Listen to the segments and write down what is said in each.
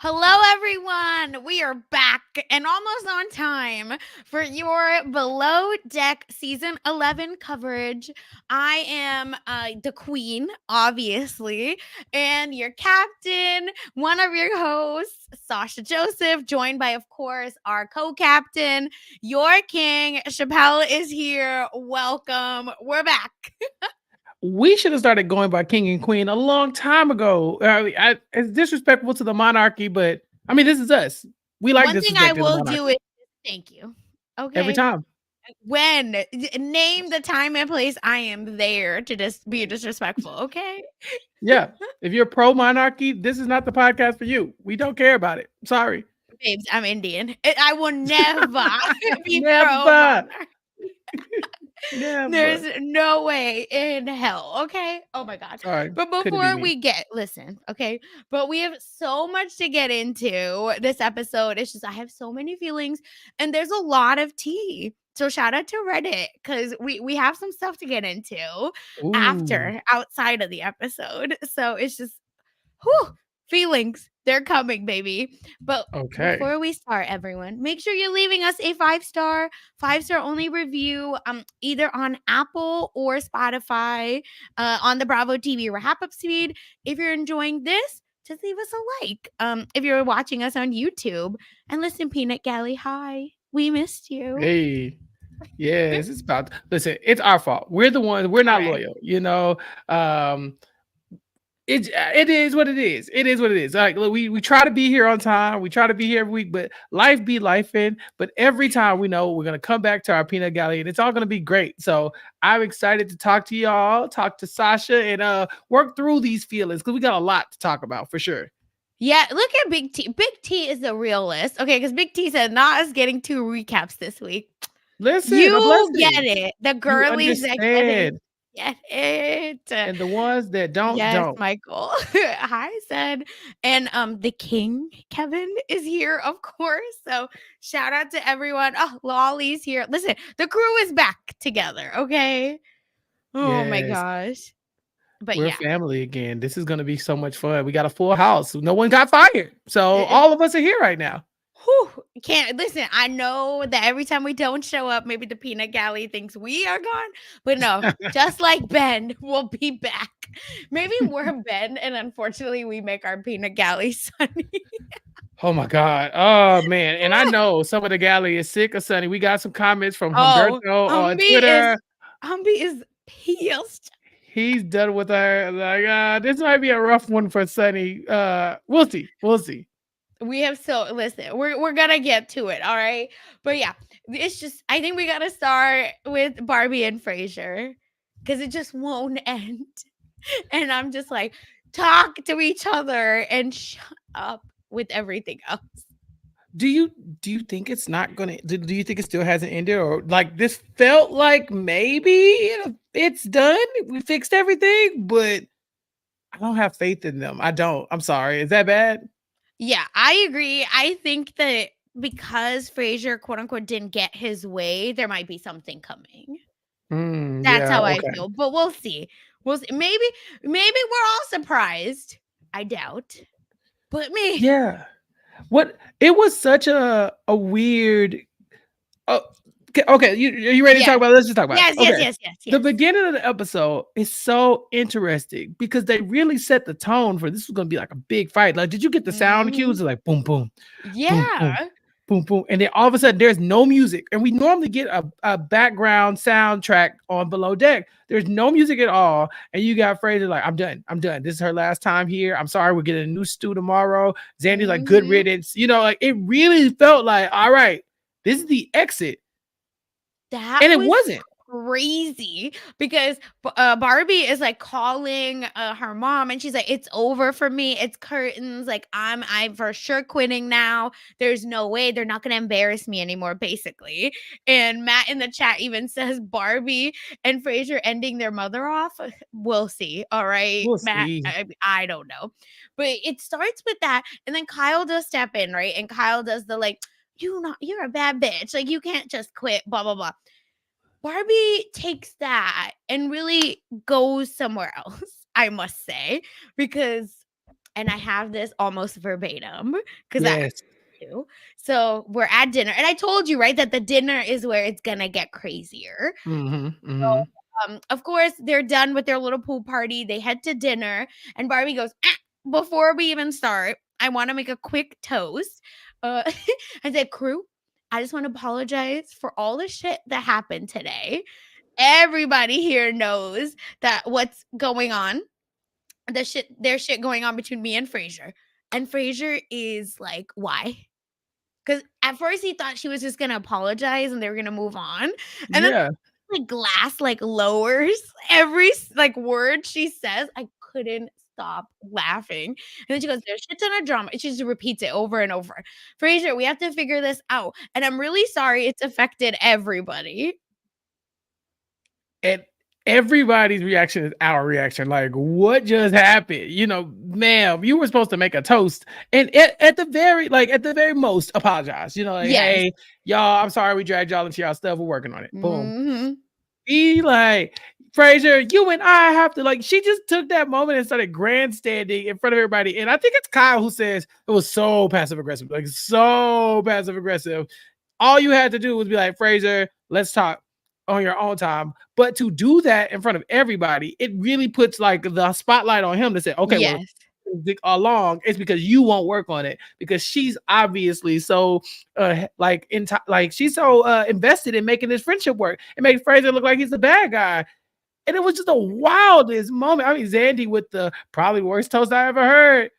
Hello, everyone. We are back and almost on time for your Below Deck Season 11 coverage. I am the queen, obviously, and your captain, one of your hosts, Sasha Joseph, joined by, of course, our co captain, your king, Chappell is here. Welcome. We're back. We should have started going by king and queen a long time ago. It's disrespectful to the monarchy, but I mean, this is us. We like One thing I disrespecting the will do is monarchy thank you. every Okay. time. When name the time and place, I am there to just be disrespectful. Okay, Yeah. If you're pro monarchy, this is not the podcast for you. We don't care about it. Sorry. babes, I'm Indian. I will never be pro Never. monarch. There's Never. no way in hell. Okay. Oh my God. Sorry. But Couldn't be before me. we listen, okay. But we have so much to get into this episode. It's just, I have so many feelings and there's a lot of tea. So shout out to Reddit because we have some stuff to get into Ooh. after outside of the episode. So it's just, whew, feelings. They're coming, baby. But Okay. before we start, everyone, make sure you're leaving us a five-star only review, either on Apple or Spotify, on the Bravo TV RHAPup feed. If you're enjoying this, just leave us a like. If you're watching us on YouTube, and listen, Peanut Galley, hi, we missed you. Hey. Yes, it's about listen, it's our fault. We're the ones, we're All not right. loyal. Um, it is what it is. It is what it is. Like look, we try to be here on time. We try to be here every week, but life be life in. But every time we know we're gonna come back to our peanut gallery and it's all gonna be great. So I'm excited to talk to y'all, talk to Sasha, and work through these feelings because we got a lot to talk about for sure. Yeah, look at Big T. Big T is the realist. Okay, because Big T said not us getting two recaps this week. Listen, a You get blessing. it. The You girlies that understand. get it. And the ones that don't Yes, don't. Michael. Hi, said. And the king, Kevin, is here, of course. So shout out to everyone. Oh, Lolly's here. Listen, the crew is back together, okay? Oh my Yes. gosh. But We're yeah. family again. This is gonna be so much fun. We got a full house. No one got fired. So It, all of us are here right now. whew, can't listen. I know that every time we don't show up, maybe the peanut galley thinks we are gone, but no, just like Ben, we'll be back. Maybe we're Ben, and unfortunately, we make our peanut galley sunny. Oh my God. Oh man. And I know some of the gallery is sick or sunny. We got some comments from Oh, Humberto on Humby is Twitter. Humby is pissed. He's done with her. Like, this might be a rough one for Sunny. We'll see. We'll see. We have so listen, we're gonna get to it, all right. But yeah, it's just I think we gotta start with Barbie and Fraser because it just won't end. And I'm just like, talk to each other and shut up with everything else. Do you do you think it's not gonna do you think it still hasn't ended or like this felt like maybe it's done? We fixed everything, but I don't have faith in them. I don't. I'm sorry. Is that bad? Yeah, I agree. I think that because Fraser quote unquote didn't get his way, there might be something coming. That's Yeah, how I okay. feel. But we'll see. We'll see. Maybe we're all surprised. I doubt. But me. Yeah. What it was such a weird oh okay, are you ready to talk Yes. about it? Let's just talk about it. Yes, yes, Okay. yes, yes, The yes. beginning of the episode is so interesting because they really set the tone for this was gonna be like a big fight. Like, did you get the sound Mhm. cues? Like boom, boom, boom, boom, Yeah. boom, boom. And then all of a sudden there's no music. And we normally get a background soundtrack on Below Deck. There's no music at all. And you got Fraser like, I'm done. I'm done. This is her last time here. I'm sorry, we're getting a new stew tomorrow. Zandy's like, good Mhm. riddance. Like it really felt like, all right, this is the exit. That And it was wasn't. crazy because Barbie is like calling her mom and she's like, it's over for me. It's curtains. Like I'm for sure quitting now. There's no way they're not going to embarrass me anymore, basically. And Matt in the chat even says Barbie and Fraser ending their mother off. We'll see. All right, We'll Matt. see. I don't know. But it starts with that. And then Kyle does step in, right? And Kyle does the like, you're a bad bitch. Like you can't just quit, blah, blah, blah. Barbie takes that and really goes somewhere else, I must say, because and I have this almost verbatim because I Yes. do. So we're at dinner, and I told you, right, that the dinner is where it's gonna get crazier. Mhm. Mhm. Of course, they're done with their little pool party. They head to dinner, and Barbie goes, before we even start, I want to make a quick toast. Uh, I said, crew, I just want to apologize for all the shit that happened today. Everybody here knows that what's going on. There's shit going on between me and Fraser. And Fraser is like, why? Because at first he thought she was just gonna apologize and they were gonna move on. And then Yeah. like glass like lowers every like word she says. I couldn't stop laughing. And then she goes, "There's shit ton of drama." And she just repeats it over and over. Fraser, we have to figure this out. And I'm really sorry it's affected everybody. And everybody's reaction is our reaction. Like, what just happened? Ma'am, you were supposed to make a toast, and at the very, at the very most, apologize. Like, Yes. hey, y'all, I'm sorry we dragged y'all into y'all stuff. We're working on it. Boom. Mhm. Be like, Fraser, you and I have to, she just took that moment and started grandstanding in front of everybody. And I think it's Kyle who says it was so passive aggressive, like so passive aggressive. All you had to do was be like, Fraser, let's talk on your own time. But to do that in front of everybody, it really puts like the spotlight on him to say, okay, well, Yes. along it's because you won't work on it, because she's obviously so she's so invested in making this friendship work. It makes Fraser look like he's the bad guy. And it was just the wildest moment. I mean, Zandy with the probably worst toast I ever heard.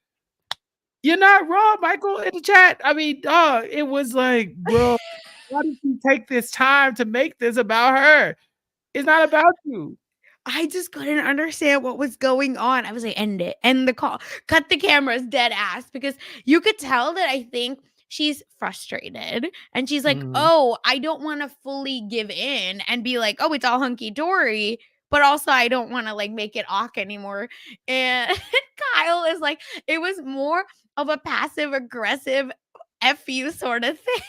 You're not wrong, Michael, in the chat. I mean, it was like, bro, why did you take this time to make this about her? It's not about you. I just couldn't understand what was going on. I was like, end it, end the call, cut the cameras, dead ass, because you could tell that I think she's frustrated and she's like, Mhm. oh, I don't want to fully give in and be like, oh, it's all hunky dory. But also, I don't want to like make it awk anymore. And Kyle is like, it was more of a passive aggressive F you sort of thing.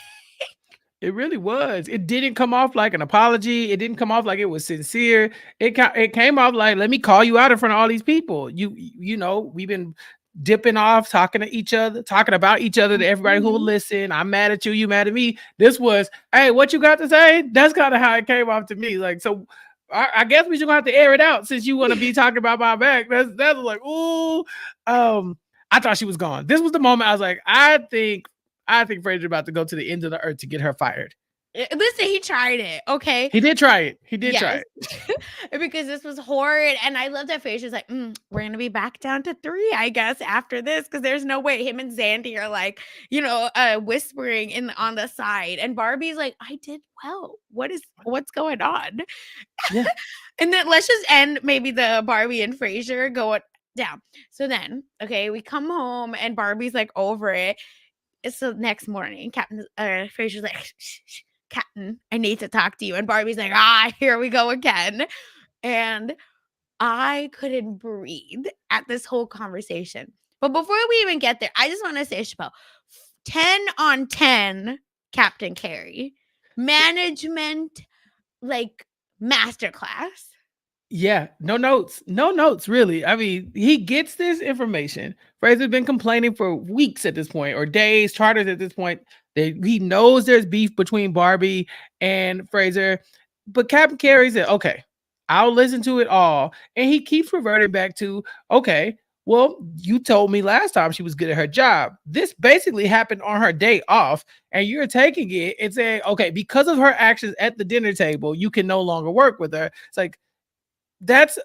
It really was. It didn't come off like an apology. It didn't come off like it was sincere. It came off like, let me call you out in front of all these people. We've been dipping off, talking to each other, talking about each other to everybody who will listen. I'm mad at you, you mad at me. This was, hey, what you got to say? That's kind of how it came off to me. Like, so I guess we should have to air it out since you want to be talking about my back. That's like, ooh. I thought she was gone. This was the moment I was like, I think Fraser about to go to the end of the earth to get her fired. Listen, he tried it, okay? He did try it. He did try Yes. it. Because this was horrid, and I love that Frasier's like, we're gonna be back down to 3, I guess, after this, because there's no way him and Zandy are like, whispering on the side, and Barbie's like, I did well. What's going on? Yeah. And then let's just end maybe the Barbie and Frasier going down. So then, okay, we come home, and Barbie's like over it. It's the next morning. Captain Frasier's like, shh, Captain, I need to talk to you. And Barbie's like, here we go again. And I couldn't breathe at this whole conversation. But before we even get there, I just want to say, Chappell, 10 on 10, Captain Kerry. Management, like, masterclass. Yeah, no notes, really. I mean, he gets this information. Fraser's been complaining for weeks at this point, or days, charters at this point. He knows there's beef between Barbie and Fraser, but Captain Kerry said, okay, I'll listen to it all. And he keeps reverting back to, okay, well, you told me last time she was good at her job. This basically happened on her day off, and you're taking it and saying, okay, because of her actions at the dinner table, you can no longer work with her. It's like, that's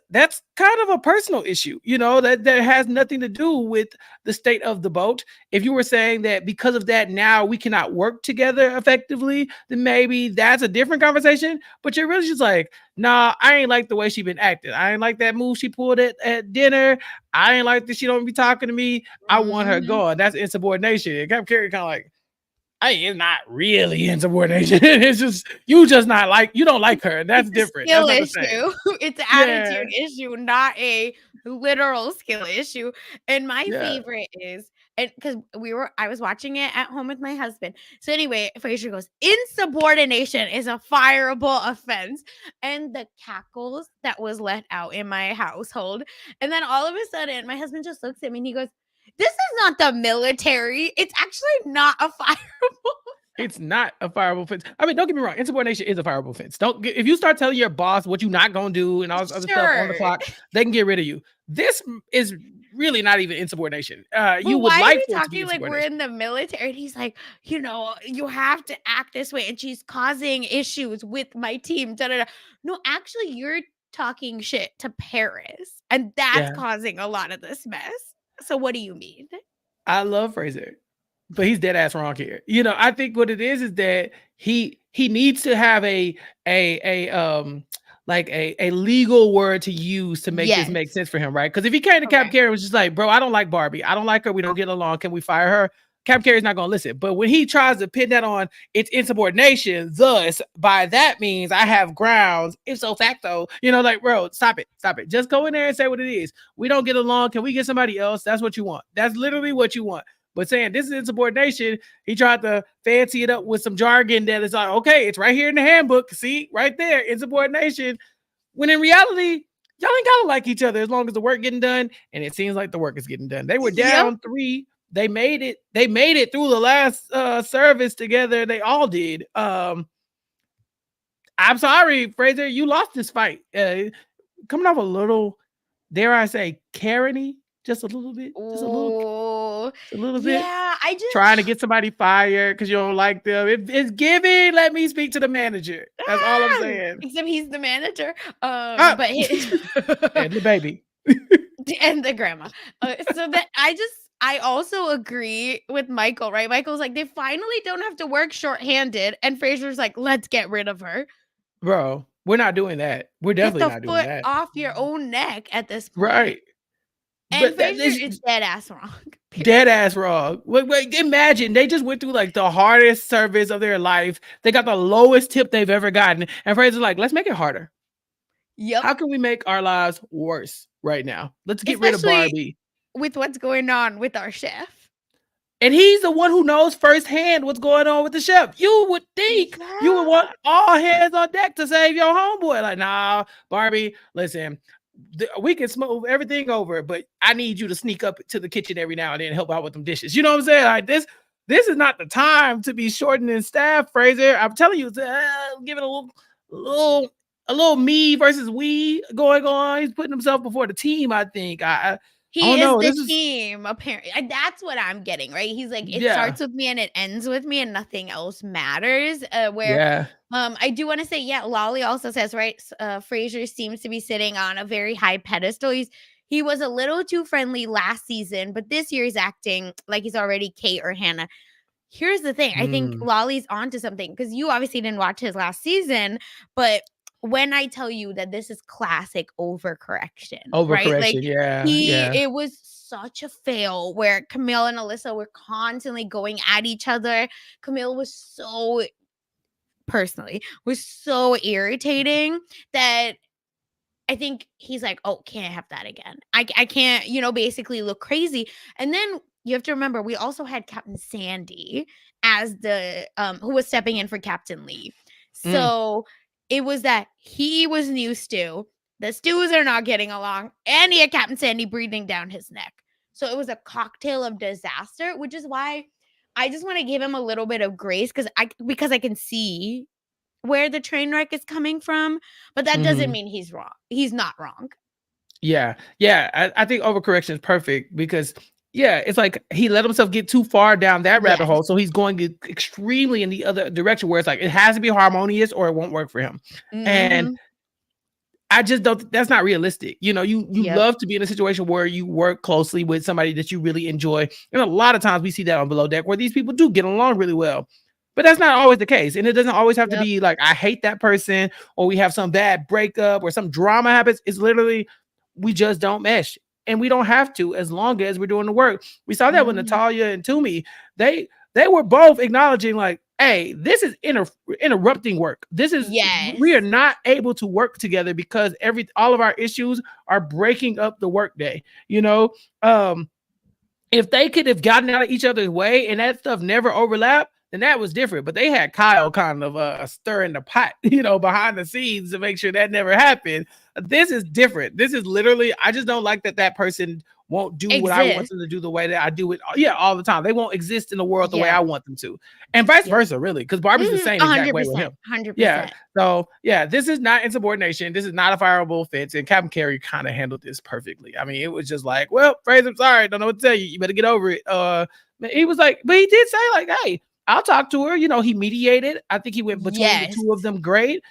kind of a personal issue, that has nothing to do with the state of the boat. If you were saying that because of that now we cannot work together effectively, then maybe that's a different conversation. But you're really just like, nah, I ain't like the way she been acting. I ain't like that move she pulled at dinner. I ain't like that she don't be talking to me. I want her Mhm. gone. That's insubordination. And Captain Kerry kind of like, it's not really insubordination. It's just you don't like her. That's It's a different. That's skill not the same. issue. It's an Yeah. attitude issue, not a literal skill issue. And my Yeah. favorite is, and because I was watching it at home with my husband. So anyway, Fraser goes, insubordination is a fireable offense. And the cackles that was let out in my household. And then all of a sudden, my husband just looks at me and he goes, This is not the military. It's actually not a fireable. It's not a fireable offense. I mean, don't get me wrong. Insubordination is a fireable offense. If you start telling your boss what you're not gonna do and all this other stuff on the Sure. clock, they can get rid of you. This is really not even insubordination. You But would why is like he for it to be talking like we're insubordination. in the military? And he's like, you have to act this way. And she's causing issues with my team. Da, da, da. No, actually, you're talking shit to Paris. And that's Yeah, causing a lot of this mess. So what do you mean? I love Fraser, but he's dead ass wrong here. I think what it is that he needs to have a like a legal word to use to make this Yes. make sense for him, right? Because if he came to Cap Okay. Carey and was just like, bro, I don't like Barbie, I don't like her, we don't get along, can we fire her? Cap Carey's not gonna listen. But when he tries to pin that on it's insubordination, thus by that means I have grounds, ipso facto, like, bro, stop it. Just go in there and say what it is. We don't get along. Can we get somebody else? That's what you want. That's literally what you want. But saying this is insubordination, he tried to fancy it up with some jargon that is like, okay, it's right here in the handbook. See, right there, insubordination. When in reality, y'all ain't gotta like each other as long as the work getting done. And it seems like the work is getting done. They were Yep. down 3. They made it. They made it through the last service together. They all did. I'm sorry, Fraser, you lost this fight. Coming off a little, dare I say, Karen-y, just a little bit, Oh, a little bit. yeah. Trying to get somebody fired because you don't like them. It's giving. Let me speak to the manager. That's all I'm saying. Except he's the manager. Ah! But And the baby. and the grandma. So that I also agree with Michael, right? Michael's like, they finally don't have to work shorthanded. And Fraser's like, let's get rid of her. Bro, we're not doing that. We're Get definitely the not doing foot that. off your own neck at this point. Right. And But that Fraser is is dead ass wrong. Period. dead ass wrong. Wait, imagine they just went through like the hardest service of their life. They got the lowest tip they've ever gotten. And Fraser's like, let's make it harder. Yep. How can we make our lives worse right now? Let's get rid of Especially Barbie. with what's going on with our chef. And he's the one who knows firsthand what's going on with the chef. You would think you would want all hands on deck to save your homeboy. Like, nah, Barbie, listen, we can smooth everything over, but I need you to sneak up to the kitchen every now and then and help out with them dishes. You know what I'm saying? Like this is not the time to be shortening staff, Fraser. I'm telling you, give it a little me versus we going on. He's putting himself before the team, I think. He is the team, apparently. That's what I'm getting, right? He's like, it starts with me and it ends with me, and nothing else matters. I do want to say, yeah, Lolly also says, right, Fraser seems to be sitting on a very high pedestal. He was a little too friendly last season, but this year he's acting like he's already Kate or Hannah. Here's the thing. I think Lolly's onto something because you obviously didn't watch his last season, but when I tell you that this is classic overcorrection, right? Like it was such a fail where Camille and Alyssa were constantly going at each other. Camille was so irritating that I think he's like, oh, can't have that again. I can't, basically look crazy. And then you have to remember, we also had Captain Sandy as the who was stepping in for Captain Lee. So it was that he was new stew. The stews are not getting along, and he had Captain Sandy breathing down his neck. So it was a cocktail of disaster, which is why I just want to give him a little bit of grace because I can see where the train wreck is coming from, but that doesn't mean he's wrong. He's not wrong. Yeah. I think overcorrection is perfect because it's like he let himself get too far down that rabbit hole, so he's going extremely in the other direction where it's like it has to be harmonious or it won't work for him. And I just don't. That's not realistic. You love to be in a situation where you work closely with somebody that you really enjoy, and a lot of times we see that on Below Deck where these people do get along really well. But that's not always the case. And it doesn't always have to be like, I hate that person or we have some bad breakup or some drama happens. It's literally, we just don't mesh. And we don't have to as long as we're doing the work. We saw that with Natalia and Toomey. They were both acknowledging like, hey, this is interrupting work. This is, we are not able to work together because all of our issues are breaking up the workday. If they could have gotten out of each other's way and that stuff never overlapped, then that was different. But they had Kyle kind of stirring the pot, behind the scenes to make sure that never happened. This is different. This is literally, I just don't like that person won't do what I want exist. them to do the way that I do it. Yeah, all the time. They won't exist in the world the way Yeah. I want them to, and vice Yep. versa, really, because Barbie's the same exact way with 100%. him. Yeah. 100%. So yeah, this is not insubordination. This is not a fireable offense, and Captain Kerry kind of handled this perfectly. I mean, it was just like, well, Fraser, I'm sorry, don't know what to tell you. You better get over it. He was like, but he did say like, hey, I'll talk to her. He mediated. I think he went between the Yes. two of them great.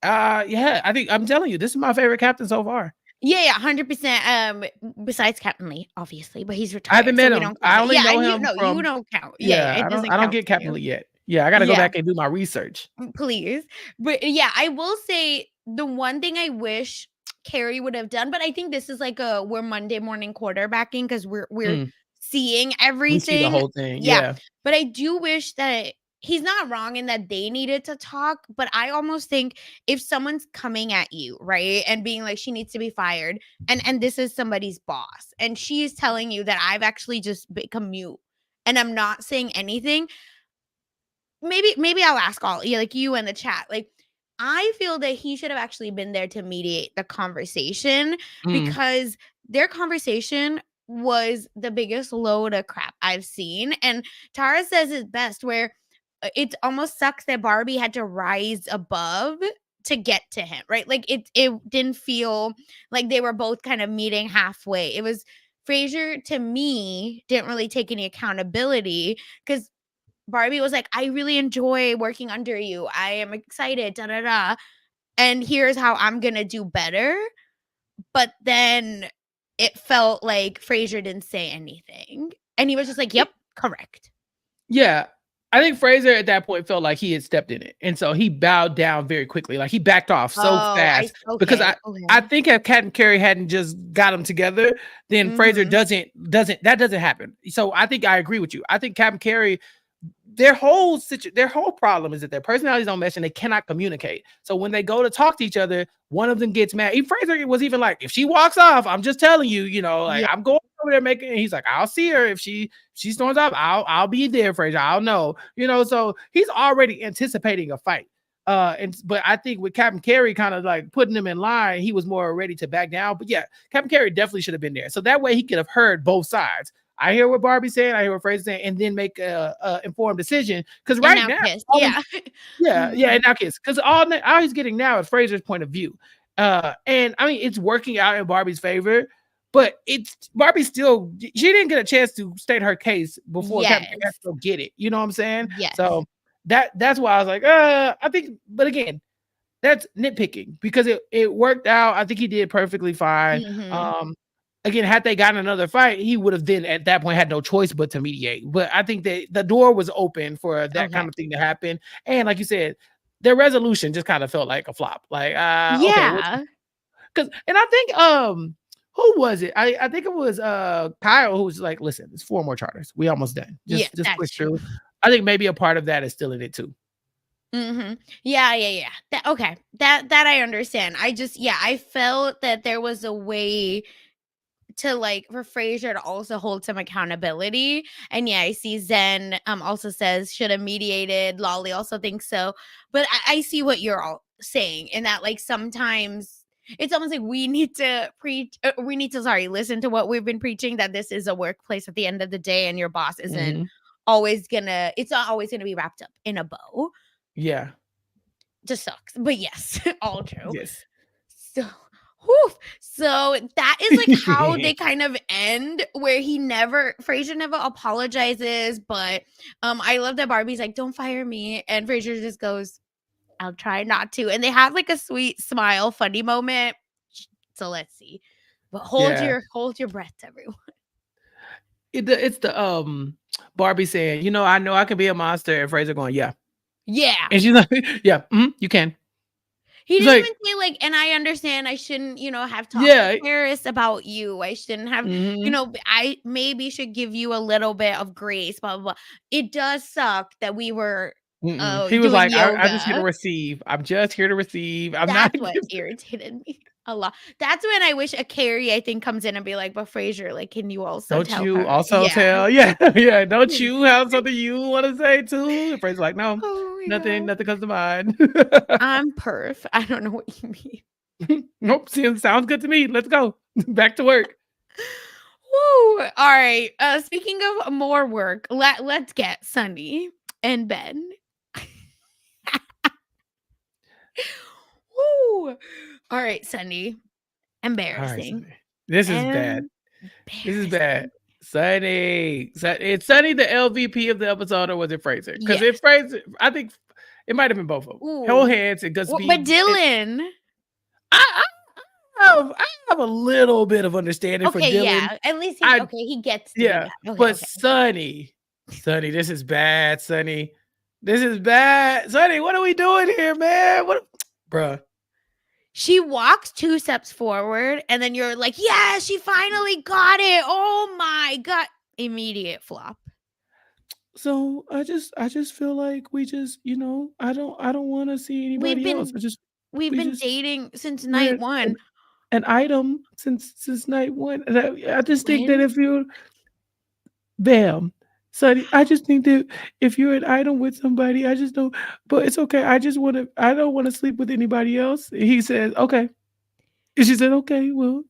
Yeah, I think I'm telling you, this is my favorite captain so far. Yeah, 100%. Besides Captain Lee, obviously, but he's I haven't retired, so met we him. don't count I that. only Yeah, know and him you from don't count. Yeah, yeah. it doesn't I don't count get for Captain you. Lee yet. Yeah, I got to go Yeah, back and do my research. please. But yeah, I will say the one thing I wish Kerry would have done, but I think this is like we're Monday morning quarterbacking because we're Mm, seeing we see the everything. whole thing. Yeah, Yeah. but I do wish that he's not wrong in that they needed to talk, but I almost think if someone's coming at you, right, and being like she needs to be fired, and this is somebody's boss, and she's telling you that I've actually just become mute and I'm not saying anything, maybe I'll ask all like you in the chat. Like, I feel that he should have actually been there to mediate the conversation Mm, because their conversation was the biggest load of crap I've seen. And Tara says it best where it almost sucks that Barbie had to rise above to get to him, right? Like it didn't feel like they were both kind of meeting halfway. It was Fraser to me didn't really take any accountability because Barbie was like, "I really enjoy working under you. I am excited, da da da. And here's how I'm gonna do better." But then it felt like Frasier didn't say anything. And he was just like, "Yep, correct." yeah. I think Fraser at that point felt like he had stepped in it. And so he bowed down very quickly. Like he backed off so Oh, fast because okay, I okay. think if Cat and Carrie hadn't just got them together, then Fraser Mhm. doesn't happen. So I think I agree with you. I think Cap and Carrie their whole problem is that their personalities don't mesh and they cannot communicate. So when they go to talk to each other, one of them gets mad. Even Fraser was even like, if she walks off, I'm just telling you, like Yeah. I'm going over there making. And he's like, I'll see her if she storms off. I'll be there, Fraser. I'll know. So he's already anticipating a fight. But I think with Captain Carey kind of like putting him in line, he was more ready to back down. But yeah, Captain Carey definitely should have been there. So that way he could have heard both sides. I hear what Barbie's saying, I hear what Fraser's saying, and then make a informed decision. Because And right now now, Kiss. all Yeah. yeah, and now kids, because all he's getting now is Fraser's point of view. And I mean, it's working out in Barbie's favor, but it's Barbie still she didn't get a chance to state her case before Captain Carey had Yes. to go get it. You know what I'm saying? Yes. So that's why I was like, I think, but again, that's nitpicking because it worked out. I think he did perfectly fine. Mhm. Again, had they gotten another fight, he would have then at that point had no choice but to mediate. But I think that the door was open for that Okay. kind of thing to happen. And like you said, their resolution just kind of felt like a flop. Like, okay, Yeah. because and I think who was it? I think it was Kyle who was like, listen, it's 4 more charters. We almost done. Yeah, Just that's push true. through. I think maybe a part of that is still in it too. Mhm. Yeah, yeah, yeah. That okay. That I understand. I just yeah, I felt that there was a way to like for Frasier to also hold some accountability. And yeah, I see Zen also says should have mediated. Lolly also thinks so. But I see what you're all saying in that like sometimes it's almost like we need to preach we need to listen to what we've been preaching that this is a workplace at the end of the day and your boss isn't Mhm. always gonna it's not always gonna be wrapped up in a bow. Yeah. Just sucks. But yes, all true. Yes. So, whew, so that is like how they kind of end, where Frasier never apologizes. But I love that Barbie's like, "Don't fire me," and Frasier just goes, "I'll try not to." And they have like a sweet smile, funny moment. So let's see. But Yeah. hold your breath, everyone. It's the Barbie saying, I know I can be a monster, and Fraser going, yeah. Yeah. And she's like, yeah, you can. He It's didn't like, even say like, and I understand I shouldn't, have talked to yeah. Paris about you. I shouldn't have, Mhm. I maybe should give you a little bit of grace, blah, blah, blah. It does suck that we were Mm-mm. He was doing like, I'm just here to yoga. receive. I'm just here to receive. I'm not That's what giving irritated me a lot. That's when I wish a Carrie, I think, comes in and be like, but Frasier, like, can you also Don't tell you her? also Yeah. tell? Yeah, yeah. Don't you have something you want to say too? And Fraser's like, no, Oh my nothing, God. nothing comes to mind. I'm perf. I don't know what you mean. Nope. Sounds good to me. Let's go back to work. Woo! All right. Speaking of more work, let's get Sunny and Ben. Woo! All right, Sunny. All right, Embarrassing. Sunny. This is bad. This is bad. Embarrassing. Sunny. It's Sunny the LVP of the episode, or was it Fraser? Because Yes. if Fraser, I think it might have been both of them. Whole Ooh. hands and Gus But B. Dylan. I have a little bit of understanding for Okay, Dylan. yeah. At least I he gets to be Yeah, bad. Okay, but okay. Sunny, this is bad, Sunny. This is bad. Sunny, what are we doing here, man? Bruh. She walks 2 steps forward, and then you're like, yeah, she finally got it. Oh my God. Immediate flop. So I just feel like we just, I don't want to see anybody else. We've we been just dating since we're night one. an item since night one. And I just think that When? if you're bam, Sonny, I just think that if you're an item with somebody, I just don't. But it's okay. I don't want to sleep with anybody else. And he says, okay. And she said, okay, well,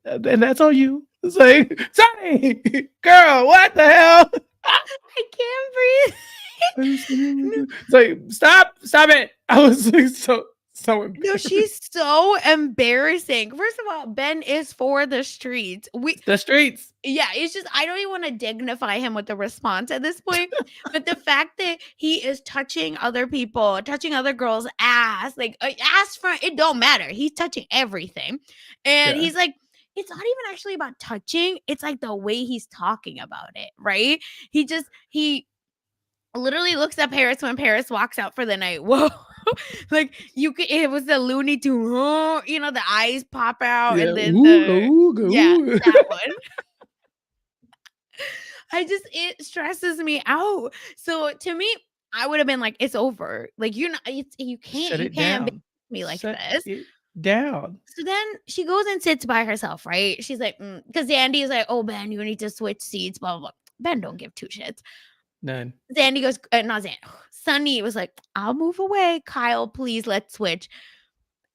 and that's on you. It's like, Sonny, girl, what the hell? I can't breathe. It's like, stop it. I was like, so No, embarrassed. she's so embarrassing. First of all, Ben is for the streets. The streets. Yeah, it's just I don't even want to dignify him with the response at this point. But the fact that he is touching other people, touching other girls' ass, like ass front, it don't matter. He's touching everything. And Yeah. he's like, it's not even actually about touching, it's like the way he's talking about it, right? He literally looks at Paris when Paris walks out for the night. Whoa. Like it was the Looney Tune, the eyes pop out, Yeah. and then Ooh, yeah, ooh. that one. It stresses me out. So to me, I would have been like, it's over. Like you Shut it can't be down. me like Shut this. it down. So then she goes and sits by herself, right? She's like, because Andy is like, oh Ben, you need to switch seats, blah blah blah. Ben don't give two shits. None. Zandy goes, not Zandy. Sunny was like, I'll move away. Kyle, please, let's switch.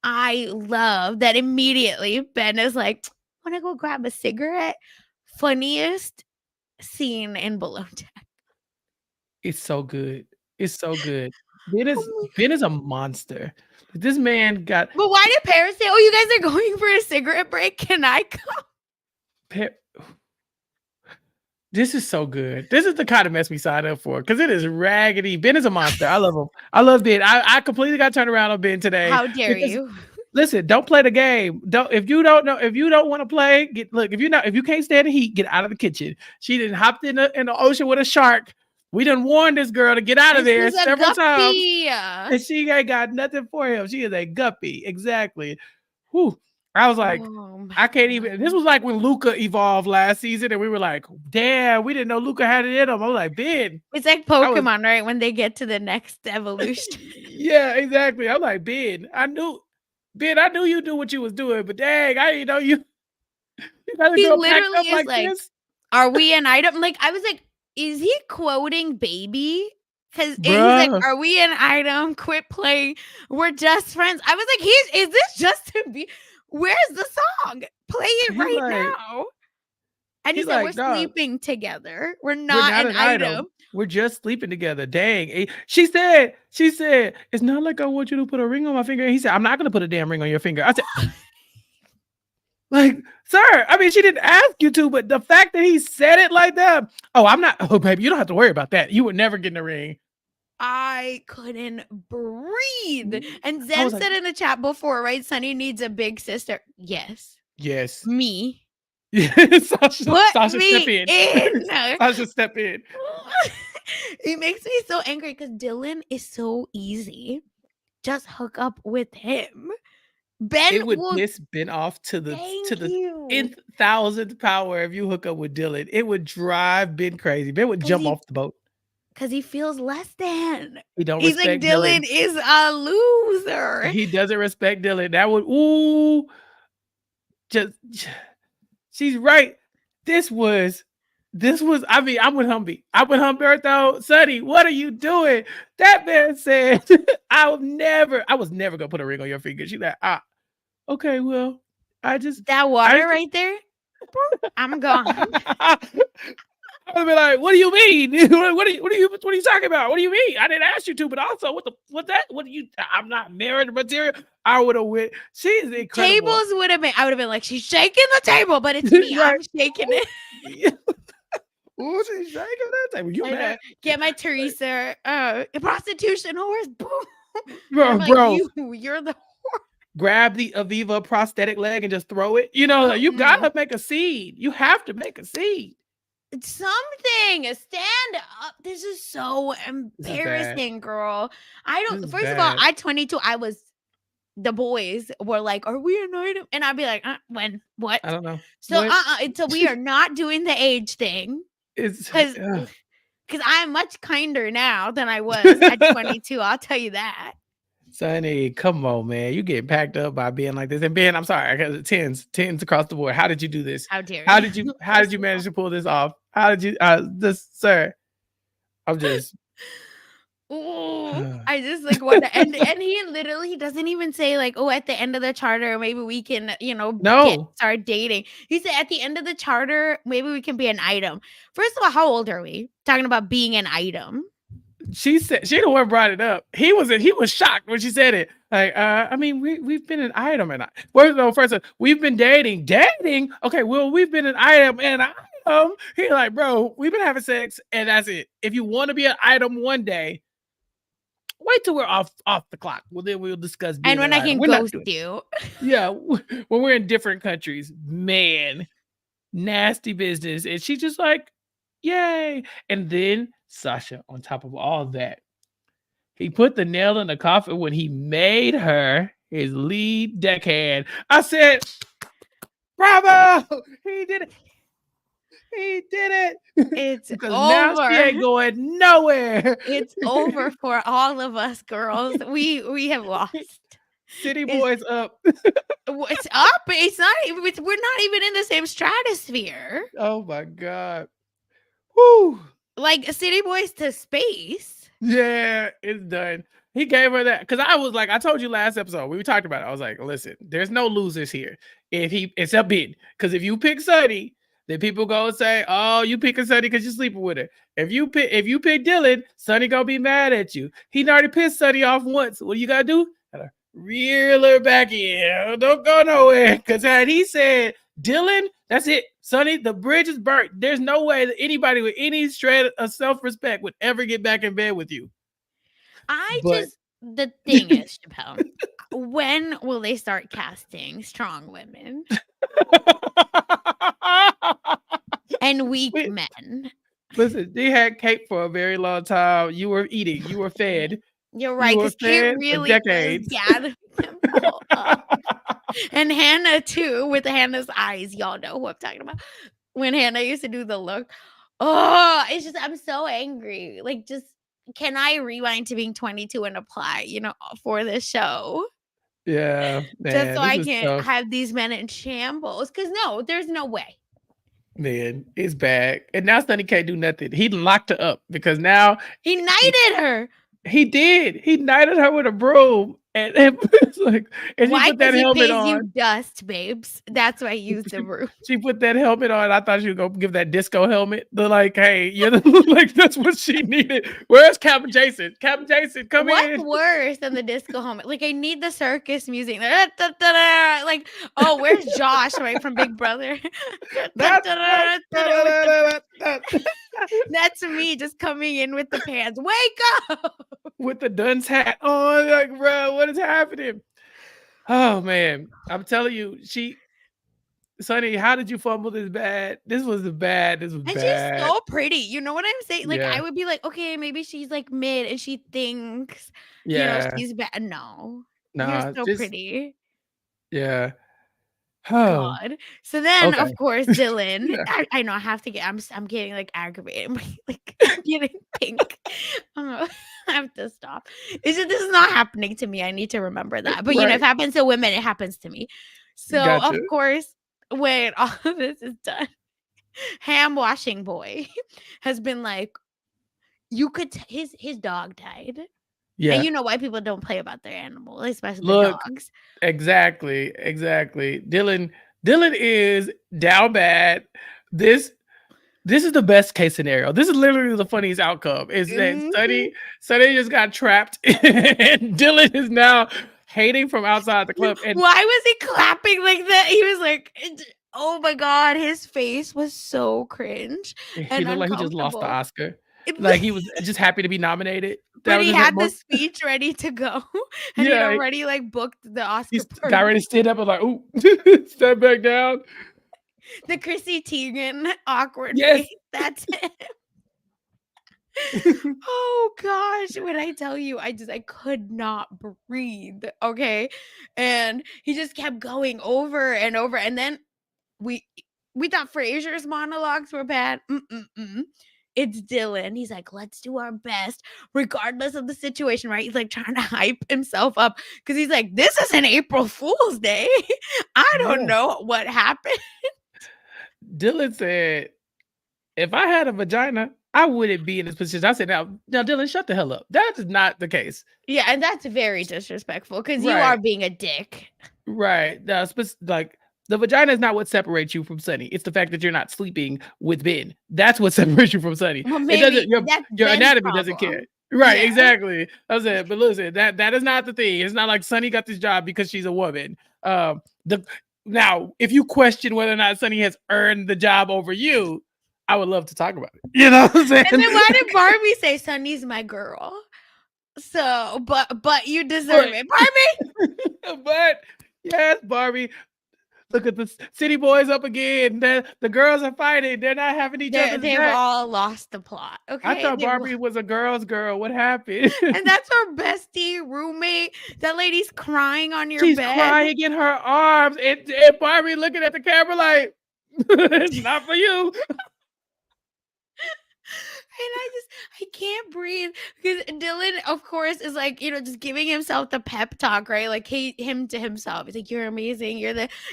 I love that immediately Ben is like, want to go grab a cigarette? Funniest scene in Below Deck. It's so good. It's so good. Ben Oh is my Ben is a monster. This man got But why did Paris say, oh, you guys are going for a cigarette break? Can I come? This is so good. This is the kind of mess we signed up for because it is raggedy. Ben is a monster. I love him. I love Ben. I completely got turned around on Ben today. How dare you? Listen, don't play the game. If you don't want to play, if you can't stand the heat, get out of the kitchen. She didn't hopped in the ocean with a shark. We done warned this girl to get out of there several times. And she ain't got nothing for him. She is a guppy. Exactly. Whew. I was like, I can't even. This was like when Luca evolved last season, and we were like, damn, we didn't know Luca had it in him. I was like, Ben. It's like Pokemon, right? When they get to the next evolution. Yeah, exactly. I'm like, Ben, I knew you knew what you was doing, but dang, I didn't know you. You got a girl packed up like this. Are we an item? Like, I was like, is he quoting Baby? Because he's like, are we an item? Quit playing. We're just friends. I was like, is this just to be? Where's the song? Play it right now. And he said, we're sleeping together. We're not an item. We're just sleeping together. Dang. She said, it's not like I want you to put a ring on my finger. And he said, I'm not going to put a damn ring on your finger. I said, like, sir, I mean, she didn't ask you to, but the fact that he said it like that. Oh, baby, you don't have to worry about that. You would never get in the ring. I couldn't breathe. And Zen said in the chat before, right? Sunny needs a big sister. Yes. Me. Sasha step in. Sasha step in. It makes me so angry because Dylan is so easy. Just hook up with him. Ben it would piss Ben off to the nth thousandth power if you hook up with Dylan. It would drive Ben crazy. Ben would jump off the boat. Because he feels less than. He's like, Dylan is a loser. He doesn't respect Dylan. That would, she's right. This was, I mean, I'm with Humby. Humberto. Sonny, what are you doing? That man said, I was never going to put a ring on your finger. She's like, okay, well, that water right there? I'm gone. I would be like, "What do you mean? What are you talking about? What do you mean? I didn't ask you to, but also, what that? What do you? I'm not marriage material." I would have went. She's incredible, Tables would have been. I would have been like, she's shaking the table, but it's me. right? I'm shaking it. Ooh, she's shaking that table. You I know. mad, Get my Teresa prostitution horse. Boom. And I'm bro? like, Bro, you're the grab the Aviva prosthetic leg and just throw it. You know, you gotta make a seed. You have to make a seed. something. Stand up. This is so This is bad. embarrassing, girl. I This is don't. First of all, bad. I 22. I was. The boys were like, "Are we an item?" And I'd be like, "When? What?" I don't know So, what so we are not doing the age thing it's. because Ugh. I'm much kinder now than I was at 22. I'll tell you that. Sonny, come on, man. You getting packed up by being like this. And Ben, I'm sorry, because tens across the board. How did you do this? How dare How you? did you how did First you of manage all. to pull this off? How did you this sir? I'm just Ooh, I just like want to and he literally doesn't even say like, oh, at the end of the charter maybe we can no. start dating. He said at the end of the charter maybe we can be an item. First of all, how old are we talking about being an item? She said she the one brought it up. He was shocked when she said it. Like, I mean, we've been an item and first of all, we've been dating. Dating? Okay, well, we've been an item and an item. He like, bro, we've been having sex and that's it. If you want to be an item one day, wait till we're off the clock. Well, then we'll discuss And being when an I item. can We're not ghost doing. you. Yeah, when we're in different countries, man, nasty business. And she just like, yay. And then Sasha, on top of all that, he put the nail in the coffin when he made her his lead deckhand. I said, bravo! He did it. He did it. It's Because now she over. ain't going nowhere. It's over for all of us girls. We have lost. City It's, boys up. it's up. It's not even we're not even in the same stratosphere. Oh my God. Woo. Like city boys to space. Yeah, it's done. He gave her that because I was like, I told you last episode we talked about it. I was like, listen, there's no losers here. Except Ben, because if you pick Sunny, then people go and say, oh, you picking Sunny because you're sleeping with her. If you pick Dylan, Sunny gonna be mad at you. He already pissed Sunny off once. What you gotta do? Gotta reel her back in. Don't go nowhere. Because had he said Dylan, that's it. Sonny, the bridge is burnt. There's no way that anybody with any shred of self-respect would ever get back in bed with you. But The thing is, Chappelle, when will they start casting strong women and weak men? Listen, they had cake for a very long time. You were eating. You were fed. You're right, You were because Kate fed for really does decades. gather them all up. And Hannah too, with Hannah's eyes. Y'all know who I'm talking about. When Hannah used to do the look. Oh, it's just I'm so angry. Like, just can I rewind to being 22 and apply, for this show? Yeah, Just man, so this I is can tough. have these men in shambles. Because no, there's no way. Man, it's bad. And now Sonny can't do nothing. He locked her up because now He knighted her. he did. He knighted her with a broom. And it's like, and she Why? put that Because he helmet pays you on. dust, babes. That's why he used the room. She put that helmet on. I thought she was gonna give that disco helmet. They're like, hey, you're like that's what she needed. Where's Captain Jason? Captain Jason, come What's in. worse than the disco helmet? Like, I need the circus music. Like, oh, where's Josh, right, from Big Brother? That's right. That's me just coming in with the pants. Wake up! With the Duns hat on. Like, bro, what is happening? Oh man. I'm telling you, Sonny, how did you fumble this bad? This was bad. This was And she's bad. so pretty. You know what I'm saying? Like, Yeah. I would be like, okay, maybe she's like mid and she thinks, Yeah. she's bad. No, you're Nah, so just pretty. yeah. Oh, God. So then, okay. of course, Dylan. Yeah. I know I have to get. I'm getting like aggravated. Like I'm getting pink. I have to stop. This is not happening to me. I need to remember that. But if Right. it happens to women, it happens to me. So Gotcha. of course, when all of this is done, ham washing boy has been like, you could. His dog died, and Yeah. you know why people don't play about their animal, especially the Look, dogs. exactly. Dylan Dylan is down bad. This this is the best case scenario. This is literally the funniest outcome. Is that Mhm. Sunny just got trapped, and Dylan is now hating from outside the club. And Why was he clapping like that? He was like, oh my God, his face was so cringe he and looked like he just lost the uncomfortable. Oscar. Like he was just happy to be nominated. That But was he his had the most. speech ready to go and he'd Yeah, already like booked the Oscar he's got ready party. to stand up and like, ooh, step back down. The Chrissy Teigen awkward Yes. face. That's it. Oh gosh, when I tell you, I could not breathe. Okay. And he just kept going over and over. And then we we thought Fraser's monologues were bad. Mm-mm-mm. It's Dylan. He's like, let's do our best, regardless of the situation, right? He's like trying to hype himself up because he's like, this is an April Fool's Day. I don't Yeah. know what happened. Dylan said, if I had a vagina, I wouldn't be in this position. I said, now, Dylan, shut the hell up. That is not the case. Yeah, and that's very disrespectful because you are Right. being a dick. Right. Like the vagina is not what separates you from Sunny. It's the fact that you're not sleeping with Ben. That's what separates you from Sunny. Well, It maybe doesn't. Your that's your Ben's anatomy doesn't care. problem. Right. Yeah. Exactly. I said, but listen, that is not the thing. It's not like Sunny got this job because she's a woman. The Now, if you question whether or not Sunny has earned the job over you, I would love to talk about it. You know what I'm saying? And then why did Barbie say Sunny's my girl? So, but you deserve it, Barbie. But yes, Barbie. Look at the city boys up again. The girls are fighting. They're not having each other's They've back. all lost the plot. I Okay, thought Barbie was a girl's girl. What happened? and that's her bestie roommate. That lady's crying on your She's bed. crying in her arms, and Barbie looking at the camera like, "It's not for you." I can't breathe because Dylan, of course, is like, just giving himself the pep talk, right? Like him to himself. He's like, you're amazing.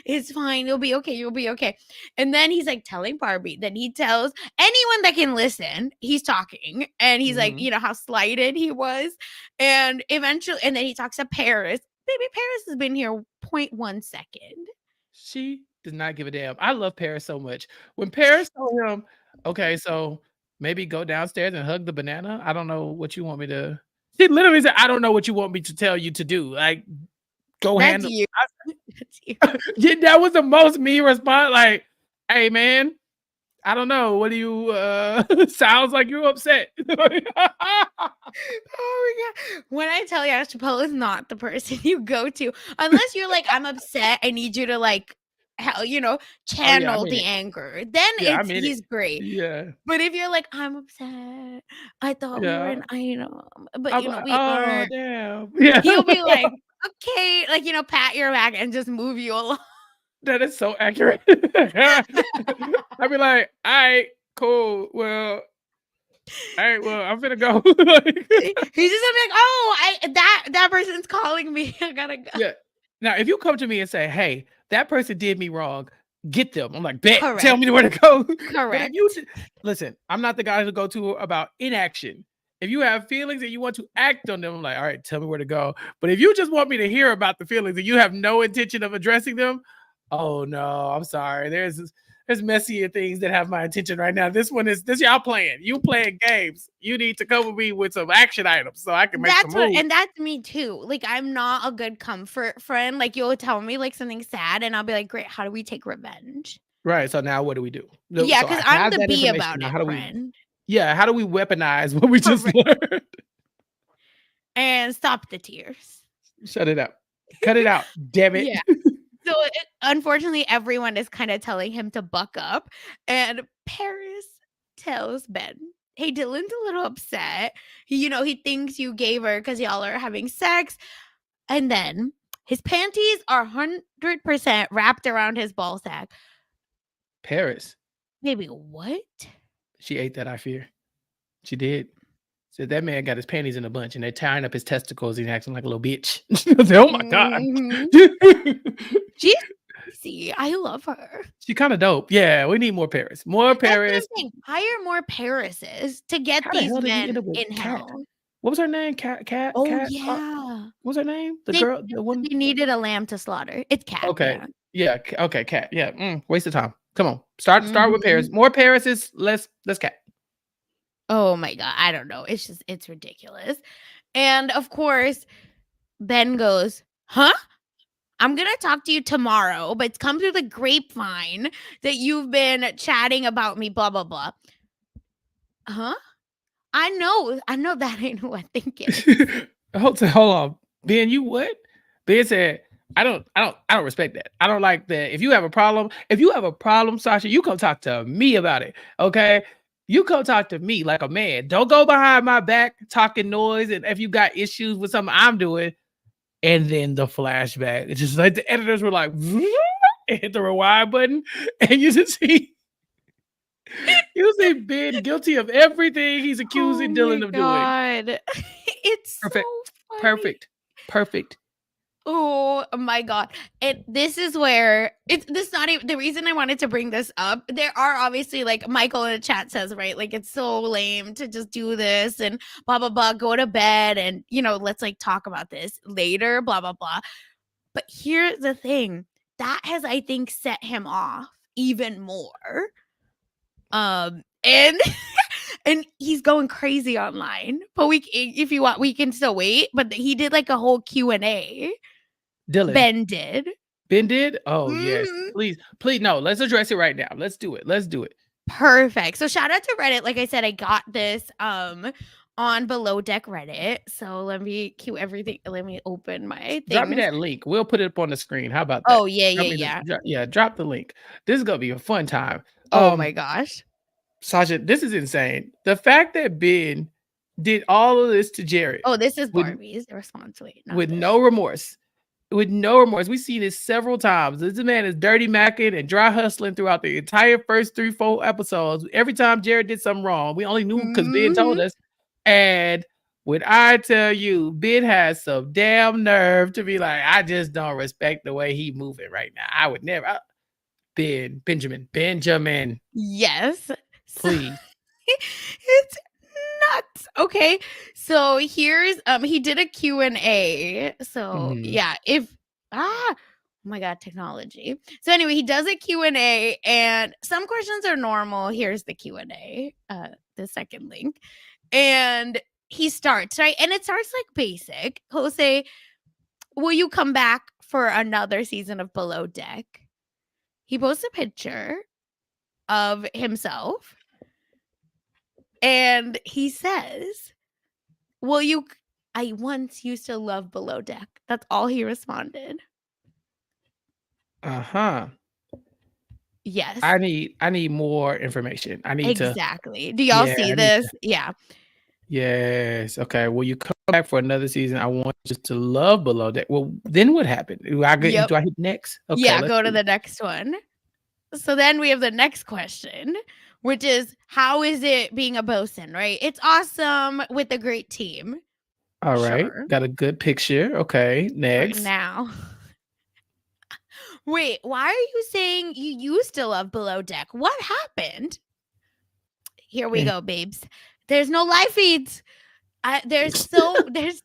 It's fine. You'll be okay. You'll be okay. And then he's like telling Barbie, then he tells anyone that can listen, he's talking. And he's like, Mhm. how slighted he was. And eventually, and then he talks to Paris. Baby, Paris has been here 0.1 second. She does not give a damn. I love Paris so much. When Paris told him, "Okay, so maybe go downstairs and hug the banana," I don't know what you want me to. She literally said, "I don't know what you want me to tell you to do." Like, go That's handle. you. That's you. Yeah, that was the most me response. Like, hey man, I don't know. What do you sounds like you're upset. Oh my God. When I tell you, Chappell is not the person you go to, unless you're like, I'm upset. I need you to like, hell, Oh yeah, I channel mean the it. anger. Then Yeah, I mean it. he's great. Yeah. But if you're like, I'm upset, I thought we were Yeah. an item, but I'm like, we oh aren't. damn. Yeah. He'll be like, okay, like pat your back and just move you along. That is so accurate. I'd be like, all right, cool. Well, all right, well, I'm gonna go. Like, He's just gonna be like, oh, that person's calling me. I gotta go. yeah. Now, if you come to me and say, hey, that person did me wrong, get them. I'm like, bet, tell Correct. me where to go. But if Correct. listen, I'm not the guy to go to about inaction. If you have feelings and you want to act on them, I'm like, all right, tell me where to go. But if you just want me to hear about the feelings and you have no intention of addressing them, oh no, I'm sorry. There's messier things that have my attention right now. This y'all playing. You playing games. You need to come with me with some action items so I can make some moves. And that's me too. Like, I'm not a good comfort friend. Like, you'll tell me like something sad, and I'll be like, great, how do we take revenge? Right. So now what do we do? Yeah, So because I I'm have the that be information. about Now it how do we friend. how do we weaponize what we just Correct. learned? And stop the tears. Shut it up. Cut it out. Damn it. Yeah. So unfortunately, everyone is kind of telling him to buck up. And Paris tells Ben, hey, Dylan's a little upset. He thinks you gave her because y'all are having sex. And then his panties are 100% wrapped around his ball sack. Paris. Baby, what? She ate that, I fear. She did. Said that man got his panties in a bunch and they're tying up his testicles and acting like a little bitch. I said, oh my God. She's crazy. I love her. She kind of dope. Yeah, we need more Paris. More Paris. That's what I'm saying. Hire more Parises to get How the these hell did he men end up with in Cat? hell. What was her name? Cat? Oh, yeah. What was her name? The They girl, the one. they needed a lamb to slaughter. It's Cat. Okay. Yeah. Yeah. Okay. Cat. Yeah. Waste of time. Come on. Start with Paris. Mhm. More Parises. Let's Cat. Oh my god, I don't know. It's ridiculous. And of course, Ben goes, "Huh? I'm gonna talk to you tomorrow, but it's come through the grapevine that you've been chatting about me, blah blah blah." Huh? I know that ain't who I think it is. Hold on. Ben, you what? Ben said, I don't respect that. I don't like that. If you have a problem, Sasha, you come talk to me about it. Okay. You come talk to me like a man. Don't go behind my back talking noise. And if you got issues with something I'm doing, and then the flashback, it's just like the editors were like, and hit the rewind button, and you see Ben guilty of everything he's Oh accusing my Dylan of doing. god. It's so Perfect. funny. Perfect. Perfect. Oh my god. And this is where it's this not even the reason I wanted to bring this up. There are obviously like Michael in the chat says, right? Like it's so lame to just do this and blah blah blah, go to bed and let's like talk about this later, blah blah blah. But here's the thing. That has I think set him off even more. And and he's going crazy online. But if you want, we can still wait. But he did like a whole Q&A. Dylan. Ben did. Ben did? Oh, yes. Mhm. Please, no. Let's address it right now. Let's do it. Let's do it. Perfect. So shout out to Reddit. Like I said, I got this on Below Deck Reddit. So let me cue everything. Let me open my Drop me things. that link. We'll put it up on the screen. How about that? Oh yeah, yeah, Drop me yeah. drop the link. This is gonna be a fun time. Oh my gosh. Sasha, this is insane. The fact that Ben did all of this to Jared Oh, this is with Barbie's response. Wait, not with this. no remorse. With no remorse. We see this several times. This man is dirty macking and dry hustling throughout the entire first 3-4 episodes. Every time Jared did something wrong, we only knew because Ben told Mhm. us. And when I tell you, Ben has some damn nerve to be like, I just don't respect the way he moving right now. I would never. Benjamin, Yes. So please. it's nuts. Okay. So here's he did a Q&A. So Mhm. yeah, if oh my god, technology. So anyway, he does a Q&A and some questions are normal. Here's the Q&A, the second link. And he starts, right? And it starts like basic. He'll say, "Will you come back for another season of Below Deck?" He posts a picture of himself and he says, "Will you I once used to love Below Deck." That's all he responded. Uh-huh. Yes. I need more information. I need to Exactly. Do y'all yeah, see I need to this? Yeah. yes. Okay. Will you come back for another season? I want just to love Below Deck. Well, then what happened? Yep. Do I hit next? Okay, Yeah, let's go to see. the next one. So then we have the next question, which is how is it being a bosun, right? It's awesome with a great team. All right. Sure. Got a good picture. Okay. Right Next. now. Wait, why are you saying you used to love Below Deck? What happened? Here we Eh, go, babes. There's no live feeds. There's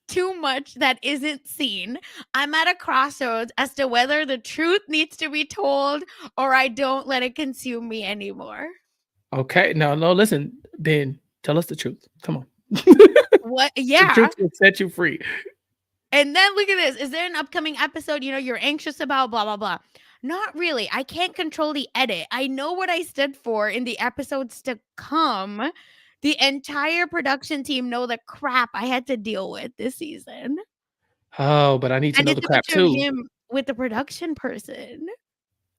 too much that isn't seen. I'm at a crossroads as to whether the truth needs to be told or I don't let it consume me anymore. Okay. No, listen, Ben, tell us the truth. Come on. What? The Yeah. truth will set you free. And then look at this. Is there an upcoming episode, you're anxious about, blah, blah, blah? Not really. I can't control the edit. I know what I stood for in the episodes to come. The entire production team know the crap I had to deal with this season. Oh, but I need to And know it's the a crap picture of too. him with the production person.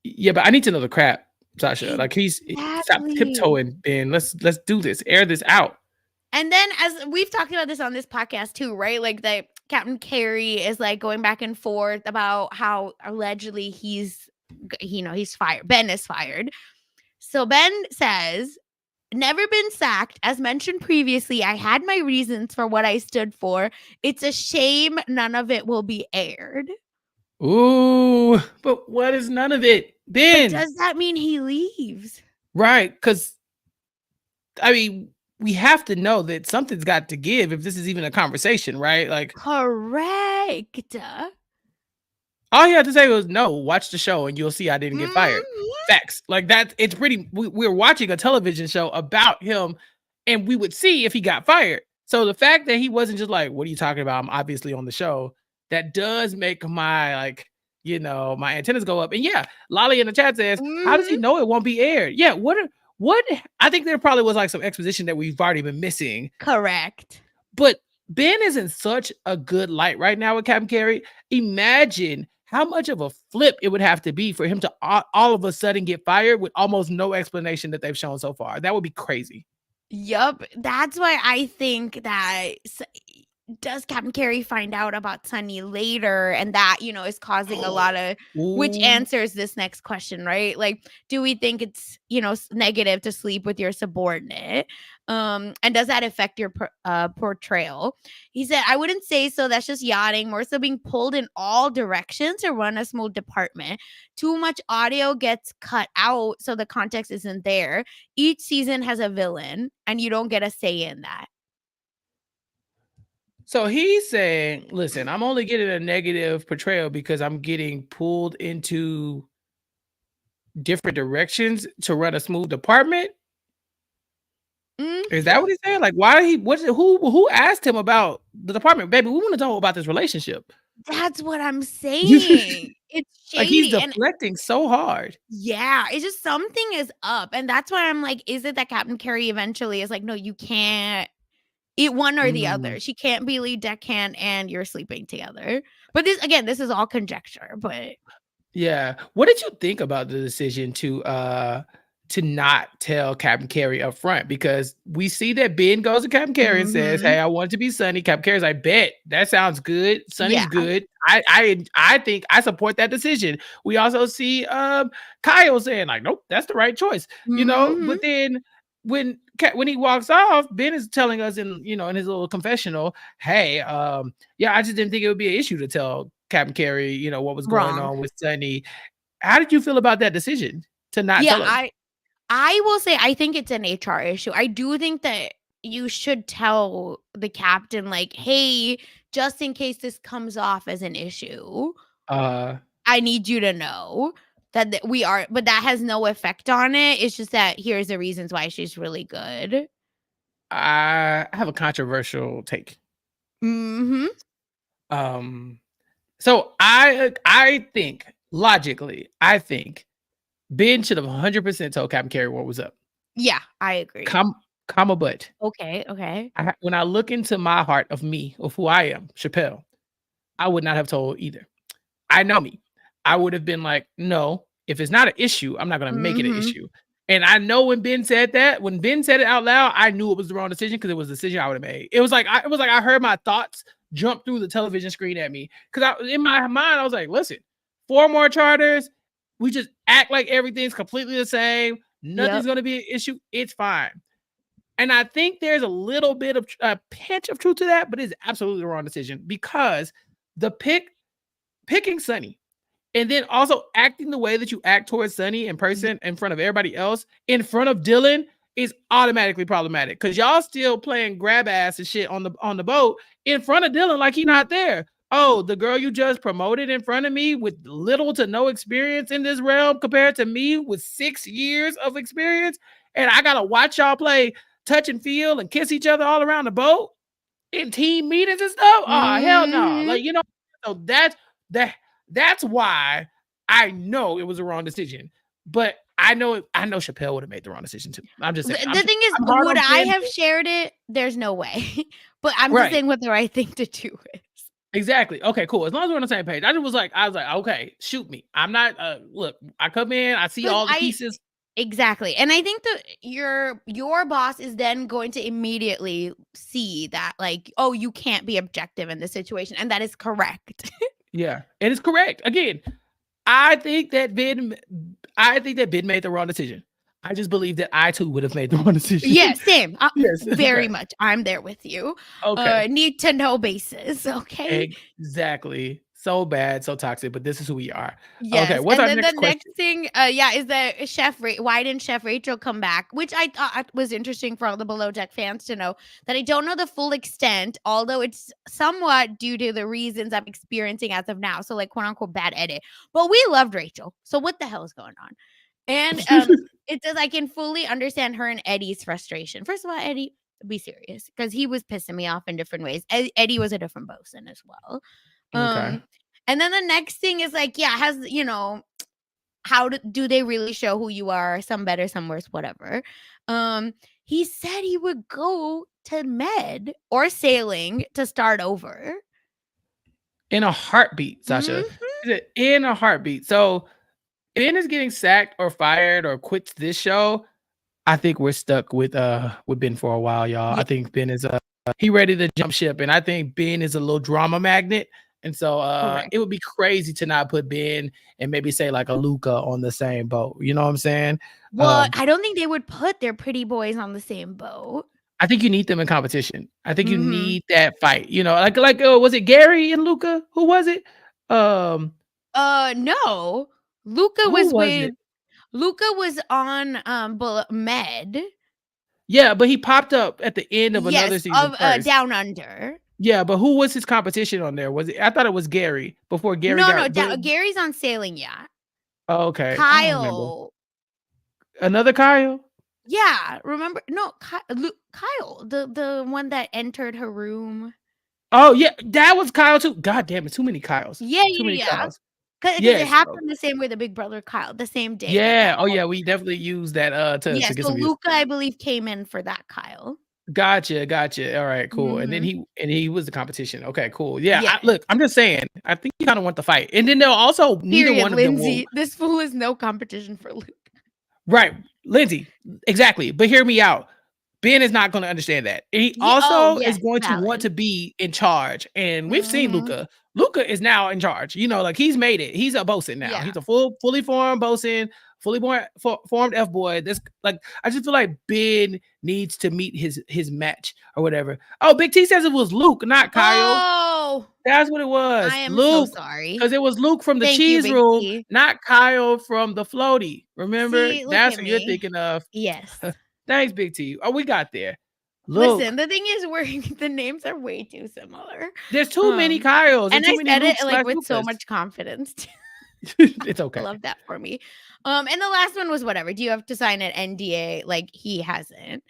Yeah, but I need to know the crap, Sasha. Like stop Exactly. tiptoeing, Ben. Let's do this. Air this out. And then as we've talked about this on this podcast too, right? Like the Captain Kerry is like going back and forth about how allegedly he's fired. Ben is fired. So Ben says, "Never been sacked. As mentioned previously, I had my reasons for what I stood for. It's a shame none of it will be aired." Ooh, but what is none of it? But Ben. does that mean he leaves? Right, because I mean, we have to know that something's got to give if this is even a conversation, right? Like, Correct. All he had to say was, "No, watch the show and you'll see I didn't get fired." Mhm. Facts. Like that. It's pretty. We were watching a television show about him, and we would see if he got fired. So the fact that he wasn't just like, "What are you talking about? I'm obviously on the show." That does make my my antennas go up. And yeah, Lolly in the chat says, "How does he Mhm. know it won't be aired?" Yeah. What? I think there probably was like some exposition that we've already been missing. Correct. But Ben is in such a good light right now with Captain Kerry. Imagine how much of a flip it would have to be for him to all of a sudden get fired with almost no explanation that they've shown so far. That would be crazy. Yup. That's why I think that does Captain Kerry find out about Sunny later, and that, is causing a lot of, which Ooh. answers this next question, right? Like, do we think it's, negative to sleep with your subordinate? And does that affect your portrayal? He said, I wouldn't say so. That's just yachting, more so being pulled in all directions to run a small department. Too much audio gets cut out, so the context isn't there. Each season has a villain, and you don't get a say in that. So he's saying, listen, I'm only getting a negative portrayal because I'm getting pulled into different directions to run a smooth department. Is that Mhm. what he's saying? Like, why he who asked him about the department? Baby, we want to know about this relationship. That's what I'm saying. It's Like he's shady, and deflecting so hard. yeah, it's just something is up, and that's why I'm like, is it that Captain Carey eventually is like, "No, you can't eat one or the Mm. other. She can't be lead deckhand and you're sleeping together." But this is all conjecture, but Yeah. What did you think about the decision to not tell Captain Kerry up front? Because we see that Ben goes to Captain Kerry and says, "Hey, mhm. I want it to be Sunny." Captain Kerry's like, "Bet that sounds good. Sunny's Yeah. good. I think I support that decision." We also see Kyle saying like, "Nope, that's the right choice." Mhm. But then when he walks off, Ben is telling us in his little confessional, "Hey, yeah, I just didn't think it would be an issue to tell Captain Kerry, what was going Wrong. on with Sunny." How did you feel about that decision to not Yeah, tell him? I will say I think it's an HR issue. I do think that you should tell the captain, like, "Hey, just in case this comes off as an issue, Uh, I need you to know that we are," but that has no effect on it. It's just that here's the reasons why she's really good. I have a controversial take. Mhm. Um, so I think logically, I think Ben should have 100% told Captain Kerry what was up. Yeah, I agree. Comma but Okay, okay. when I look into my heart of me, of who I am, Chappelle, I would not have told either. I know me. I would have been like, no, if it's not an issue, I'm not gonna make it an Mhm. issue. And I know when Ben said it out loud, I knew it was the wrong decision because it was a decision I would have made. It was like I heard my thoughts jump through the television screen at me. Cause in my mind, I was like, listen, 4 more charters, we just act like everything's completely the same. Nothing's Yep. gonna be an issue. It's fine. And I think there's a little bit of a pinch of truth to that, but it's absolutely the wrong decision because the picking Sunny and then also acting the way that you act towards Sunny in Y person in front of everybody else, in front of Dylan, is automatically problematic because y'all still playing grab ass and shit on the boat in front of Dylan like he not there. Oh, the girl you just promoted in front of me with little to no experience in this realm compared to me with 6 years of experience, and I gotta watch y'all play touch and feel and kiss each other all around the boat in team meetings and stuff. Oh hell no! Mhm. So that that's why I know it was the wrong decision. But I know Chappelle would have made the wrong decision too. I'm just saying. The thing is, I'm hard would on I Ben. have shared it? There's no way. But I'm just Right. saying what the right thing to do is. Exactly. Okay, cool. As long as we're on the same page. I was like, okay, shoot me. I'm not look, I come in, I see 'Cause all the I pieces. Exactly, and I think that your boss is then going to immediately see that, like, "Oh, you can't be objective in this situation," and that is correct. Yeah. And it's correct. Again, I think that Ben I think that Ben made the wrong decision. I just believe that I too would have made the wrong Yeah, decision. same, Yes. very Okay. much. I'm there with you. Okay. Need to know basis, okay? Exactly. So bad, so toxic, but this is who we are. Okay, Yes, what's and our then the next next question? thing, yeah, is that why didn't Chef Rachel come back? Which I thought was interesting for all the Below Deck fans to know that I don't know the full extent, although it's somewhat due to the reasons I'm experiencing as of now. So like quote unquote bad edit, but we loved Rachel. So what the hell is going on? And it says I can fully understand her and Eddie's frustration. First of all, Eddie, be serious because he was pissing me off in different ways. Eddie was a different bosun as well. Okay. Um, and then the next thing is like, yeah, has how do they really show who you are? Some better, some worse, whatever. Um, he said he would go to med or sailing to start over. In a heartbeat, Sasha. Mhm. He said, in a heartbeat. So if Ben is getting sacked or fired or quits this show, I think we're stuck with Ben for a while, y'all. Yeah, I think Ben is he ready to jump ship, and I think Ben is a little drama magnet. And so correct. it would be crazy to not put Ben and maybe say like a Luca on the same boat. You know what I'm saying? Well, Um, I don't think they would put their pretty boys on the same boat. I think you need them in competition. I think you Mhm. need that fight. You know, like was it Gary and Luca? Who was it? Um, No. Luca who was was it? with Luca was on Med. Yeah, but he popped up at the end of another Yes, season of first. Down Under. Yeah, but who was his competition on there? Was it? I thought it was Gary before Gary No, no, got. But Gary's on Sailing Yacht. oh, okay, I don't remember. Kyle. Another Kyle. Yeah, remember? No, Kyle, the one that entered her room. Oh yeah, that was Kyle too. God damn it, too many Kyles. Yeah, Too yeah, many yeah. Kyles. Because it Yes. happened the same way the big brother Kyle, the same day that Yeah. that Oh all yeah, we definitely used that yeah, to get so some views. Luca, I believe, came in for that Kyle. Gotcha, gotcha. All right, cool. And then Mhm. he was the competition. Okay, cool. Yeah, Yes. look, I'm just saying. I think you kind of want the fight, and then they'll also neither Period, one of them will. Lindsay. This fool is no competition for Luke. Right, Lindsay. Exactly. But hear me out. Ben is not going to understand that. He Yeah, oh, also is yes, going to want valid. to be in charge. And we've seen Mhm. Luca. Luca is now in charge. You know, like he's made it. He's a bosun now. Yeah. He's a fully formed bosun, formed F boy. This like I just feel like Ben needs to meet his match or whatever. Oh, Big T says it was Luke, not Kyle. Oh, That's what it I was. am so Luke. sorry. Because it was Luke from the Thank you, cheese Big room, T. not Kyle from the floaty. Remember? See, look That's at what you're me. thinking of. Yes. Thanks, Big T. Oh, we got there. Listen, Luke. the thing is we're the names are way too similar. There's too many Um, Kyles and and too I many said it, Lukes like, slash with so Lukas. much confidence. It's okay. Love that for me. And the last one was whatever. Do you have to sign an NDA? Like, he hasn't.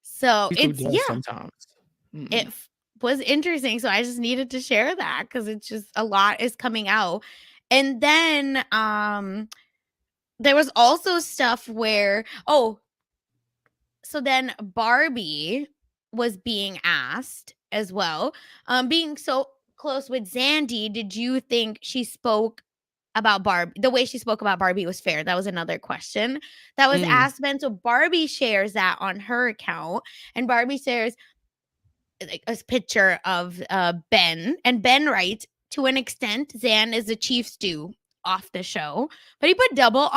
So Who it's does yeah, sometimes. it Mm-mm. was interesting. So I just needed to share that because it's just a lot is coming out. And then there was also stuff where so then Barbie was being asked as well. Being so close with Zandy, did you think she spoke about Barbie? The way she spoke about Barbie was fair. That was another question that was Mm. asked Ben. So Barbie shares that on her account, and Barbie shares like a picture of Ben, and Ben writes, "To an extent, Zan is a chief stew off the show," but he put double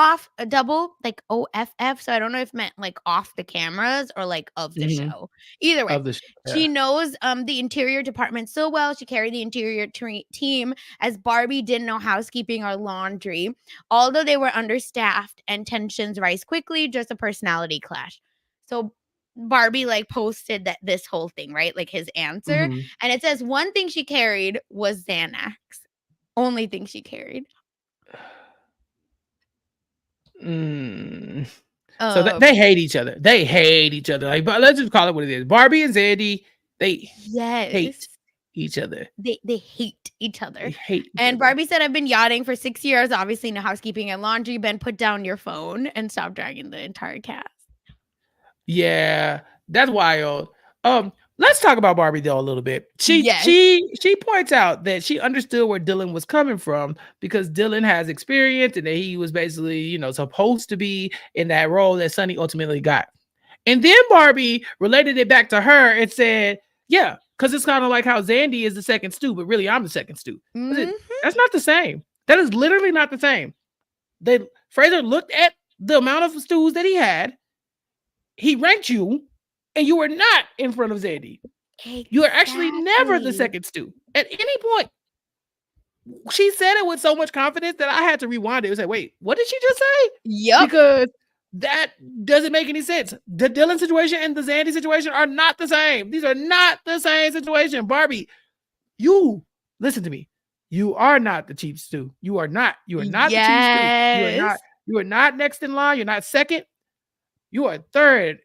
like OFF. So I don't know if it meant like off the cameras or like of the Hmm. show. Either way, Of the yeah. she knows the interior department so well. She carried the interior team as Barbie didn't know housekeeping or laundry. Although they were understaffed and tensions rise quickly, just a personality clash. So Barbie like posted that this whole thing, right? Like his answer. Hmm. And it says one thing she carried was Xanax. Only thing she carried. Mm. So Um they hate each other. They hate each other. Like, but let's just call it what it is. Barbie and Zandy, they hate yes. each other. They hate each They other. hate each And other. Barbie said, I've been yachting for 6 years, obviously no housekeeping and laundry. Ben, put down your phone and stop dragging the entire cast. Yeah, that's wild. Let's talk about Barbie though a little bit. She Yes. she she points out that she understood where Dylan was coming from because Dylan has experience and that he was basically, supposed to be in that role that Sonny ultimately got. And then Barbie related it back to her and said, "Yeah, because it's kind of like how Zandy is the second stew, but really I'm the second stew." I said, Mm-hmm. that's not the same. That is literally not the same. They Fraser looked at the amount of stews that he had. He ranked you, and you were not in front of Zandy. You are actually never the Exactly. second stew at any point. She said it with so much confidence that I had to rewind it and say, wait, what did she just say? Yep. Because that doesn't make any sense. The Dylan situation and the Zandy situation are not the same. These are not the same situation. Barbie, you listen to me. You are not the cheap stew. You are not. You are not the cheap stew. You are not. Yes. You are not next in line. You're not second. You are third.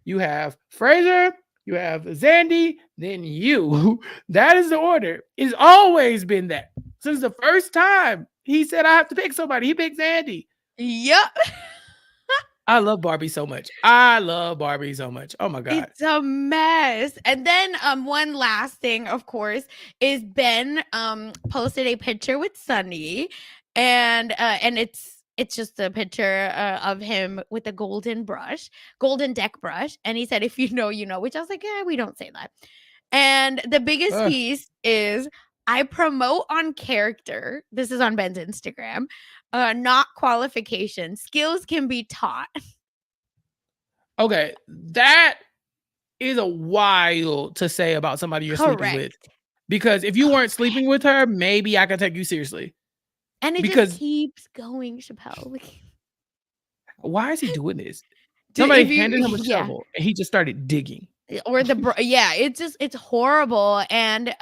You have Fraser. You have Zandy. Then you. That is the order. It's always been that since the first time he said I have to pick somebody. He picked Zandy. Yep. I love Barbie so much. I love Barbie so much. Oh my god. It's a mess. And then one last thing, of course, is Ben posted a picture with Sunny, and it's just a picture of him with a golden deck brush, and he said, "If you know, you know," which I was like, "Yeah, we don't say that." And the biggest Ugh. piece is, "I promote on character." This is on Ben's Instagram. Not qualification. Skills can be taught. Okay, that is a wild to say about somebody you're sleeping with. Correct. Because if you weren't sleeping with her, maybe I could take you seriously. And it just Because keeps going, Chappell. Like, why is he doing this? Somebody if you handed him a yeah, shovel and he just started digging. or yeah, it's horrible, and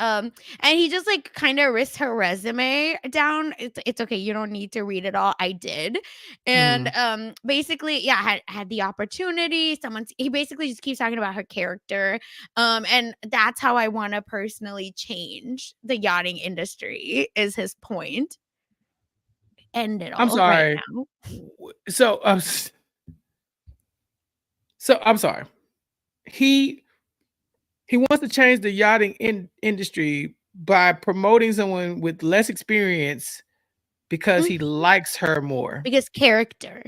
he just like kind of risks her resume down. It's okay, you don't need to read it all. I did, and Mhm. basically, yeah, had the opportunity. He basically just keeps talking about her character, and that's how I want to personally change the yachting industry. Is his point? End it I'm all right sorry. now. So, so I'm sorry. He wants to change the yachting industry by promoting someone with less experience because he Mhm. likes her more. Because character.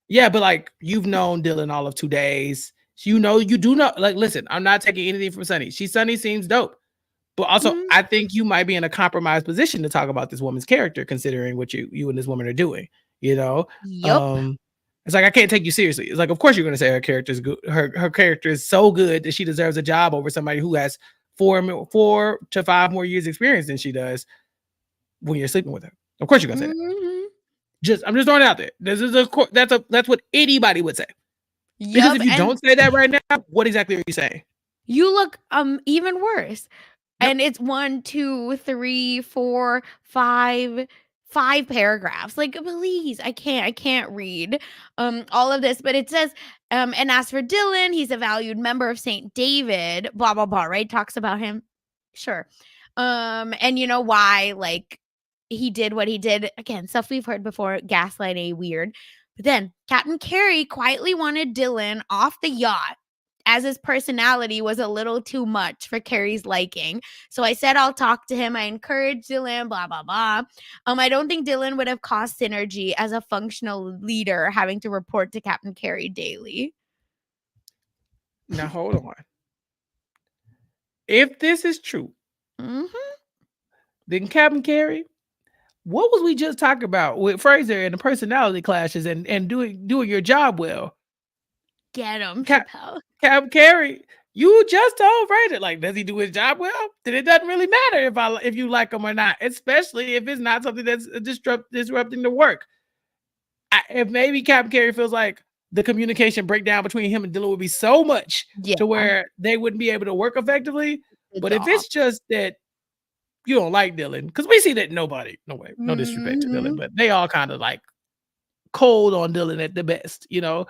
Yeah, but like you've known Dylan all of 2 days. So you do know. Like, listen, I'm not taking anything from Sunny. Sunny seems dope. But also, Mhm. I think you might be in a compromised position to talk about this woman's character, considering what you and this woman are doing. You know, Yup. um, it's like I can't take you seriously. It's like, of course, you're going to say her character is good. Her character is so good that she deserves a job over somebody who has 4 to 5 more years experience than she does when you're sleeping with her. Of course, you're going to say that. Mhm. I'm just throwing it out there. This is that's what anybody would say. Because Yup, if you and don't say that right now, what exactly are you saying? you look, even worse. Yep. And it's 1, 2, 3, 4, 5 paragraphs. Like, please, I can't read, all of this, but it says, "And as for Dylan, he's a valued member of St. David," blah, blah, blah, right? Talks about him. Sure. And you know why, like, he did what he did. Again, stuff we've heard before, gaslighting, weird. But then Captain Kerry quietly wanted Dylan off the yacht as his personality was a little too much for Kerry's liking. So I said I'll talk to him. I encouraged Dylan, blah, blah, blah. I don't think Dylan would have caused synergy as a functional leader having to report to Captain Kerry daily. Now hold on. If this is true, Mhm. then Captain Kerry, what was we just talking about with Fraser and the personality clashes and doing your job well? Get him, Cap Chappelle. Captain Kerry, you just told Fraser, like, does he do his job well? Then it doesn't really matter if you like him or not, especially if it's not something that's disrupting the work. If maybe Captain Kerry feels like the communication breakdown between him and Dylan would be so much Yeah. to where they wouldn't be able to work effectively. It's But if off. it's just that you don't like Dylan, because we see that nobody, no way, no disrespect to Dylan, Mhm. but they all kind of like cold on Dylan at the best, you know.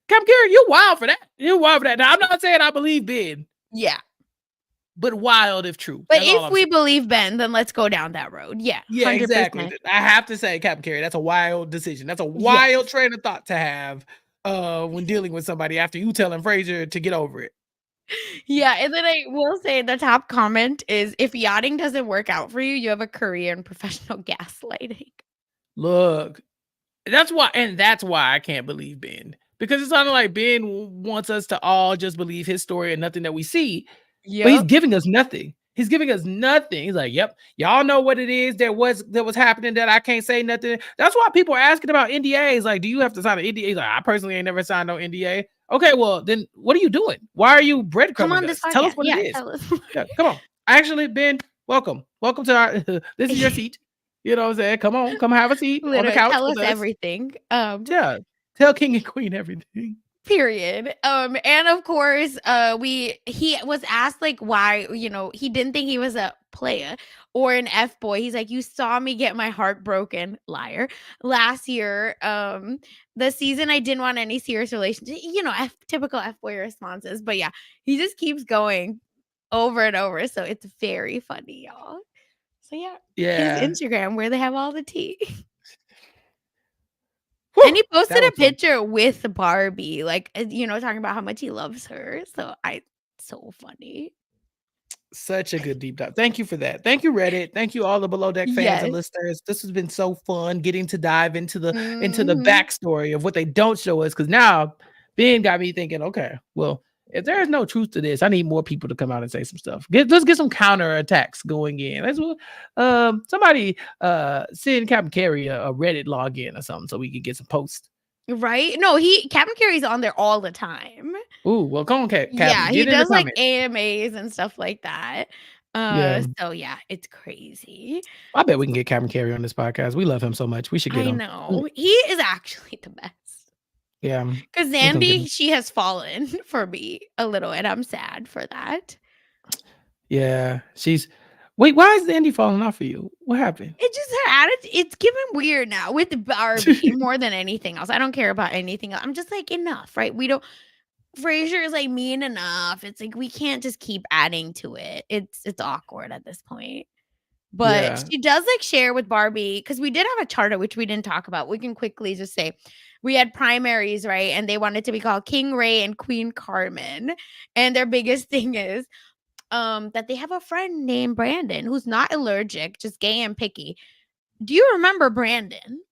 Captain Kerry, you're wild for that. You're wild for that. Now I'm not saying I believe Ben, Yeah. but wild if true. But That's all if I'm we saying. believe Ben, then let's go down that road. Yeah, Yeah, exactly. 100%. I have to say, Captain Kerry, that's a wild decision. That's a wild Yes. train of thought to have when dealing with somebody after you telling Fraser to get over it. Yeah, and then I will say the top comment is, "If yachting doesn't work out for you, you have a career in professional gaslighting." Look, that's why I can't believe Ben. Because it's kind of like Ben wants us to all just believe his story and nothing that we see, but he's Yep. giving us nothing. He's giving us nothing. He's like, "Yep, y'all know what it is that was happening that I can't say nothing." That's why people are asking about NDAs. Like, do you have to sign an NDA? He's like, I personally ain't never signed no NDA. Okay, well then, what are you doing? Why are you Come breadcrumbing on this us? Tell us podcast. what it Yeah, is. tell us. Yeah, come on. Actually, Ben, welcome to our. This is your seat. You know what I'm saying? Come on, come have a seat on the Literally, couch tell with us us. everything. Yeah, tell king and queen everything. Period. And of course, he was asked like why, he didn't think he was a player or an F boy. He's like, you saw me get my heart broken, liar. Last year, the season I didn't want any serious relationship, typical F boy responses. But yeah, he just keeps going over and over. So it's very funny, y'all. So yeah, his Yeah. Instagram where they have all the tea. Whew, And he posted that a was fun. picture with Barbie, like, talking about how much he loves her. So funny. Such a good deep dive. Thank you for that. Thank you, Reddit. Thank you, all the Below Deck fans and Yes. listeners. This has been so fun getting to dive into the Mhm. backstory of what they don't show us. Because now Ben got me thinking, okay, well, if there is no truth to this, I need more people to come out and say some stuff. Let's get some counter attacks going in. Somebody send Captain Kerry a Reddit login or something so we can get some posts. Right? No, Captain Kerry's on there all the time. Ooh, well, come on, Captain, Yeah, he get in the does, like, comments. AMAs and stuff like that. Yeah, So yeah, it's crazy. I bet we can get Captain Kerry on this podcast. We love him so much. We should get I him. know. He is actually the best. Yeah, 'Cause we're gonna get Zandy, him. she has fallen for me a little, and I'm sad for that. Yeah, she's. Wait, why is Andy falling off for you? What happened? It just her attitude, it's giving weird now with Barbie more than anything else. I don't care about anything else. I'm just like, enough, right? We don't Frasier is, like, mean enough. It's like, we can't just keep adding to it. It's awkward at this point. But Yeah. she does, like, share with Barbie because we did have a charter, which we didn't talk about. We can quickly just say we had primaries, right? And they wanted to be called King Ray and Queen Carmen. And their biggest thing is that they have a friend named Brandon who's not allergic, just gay and picky. Do you remember Brandon?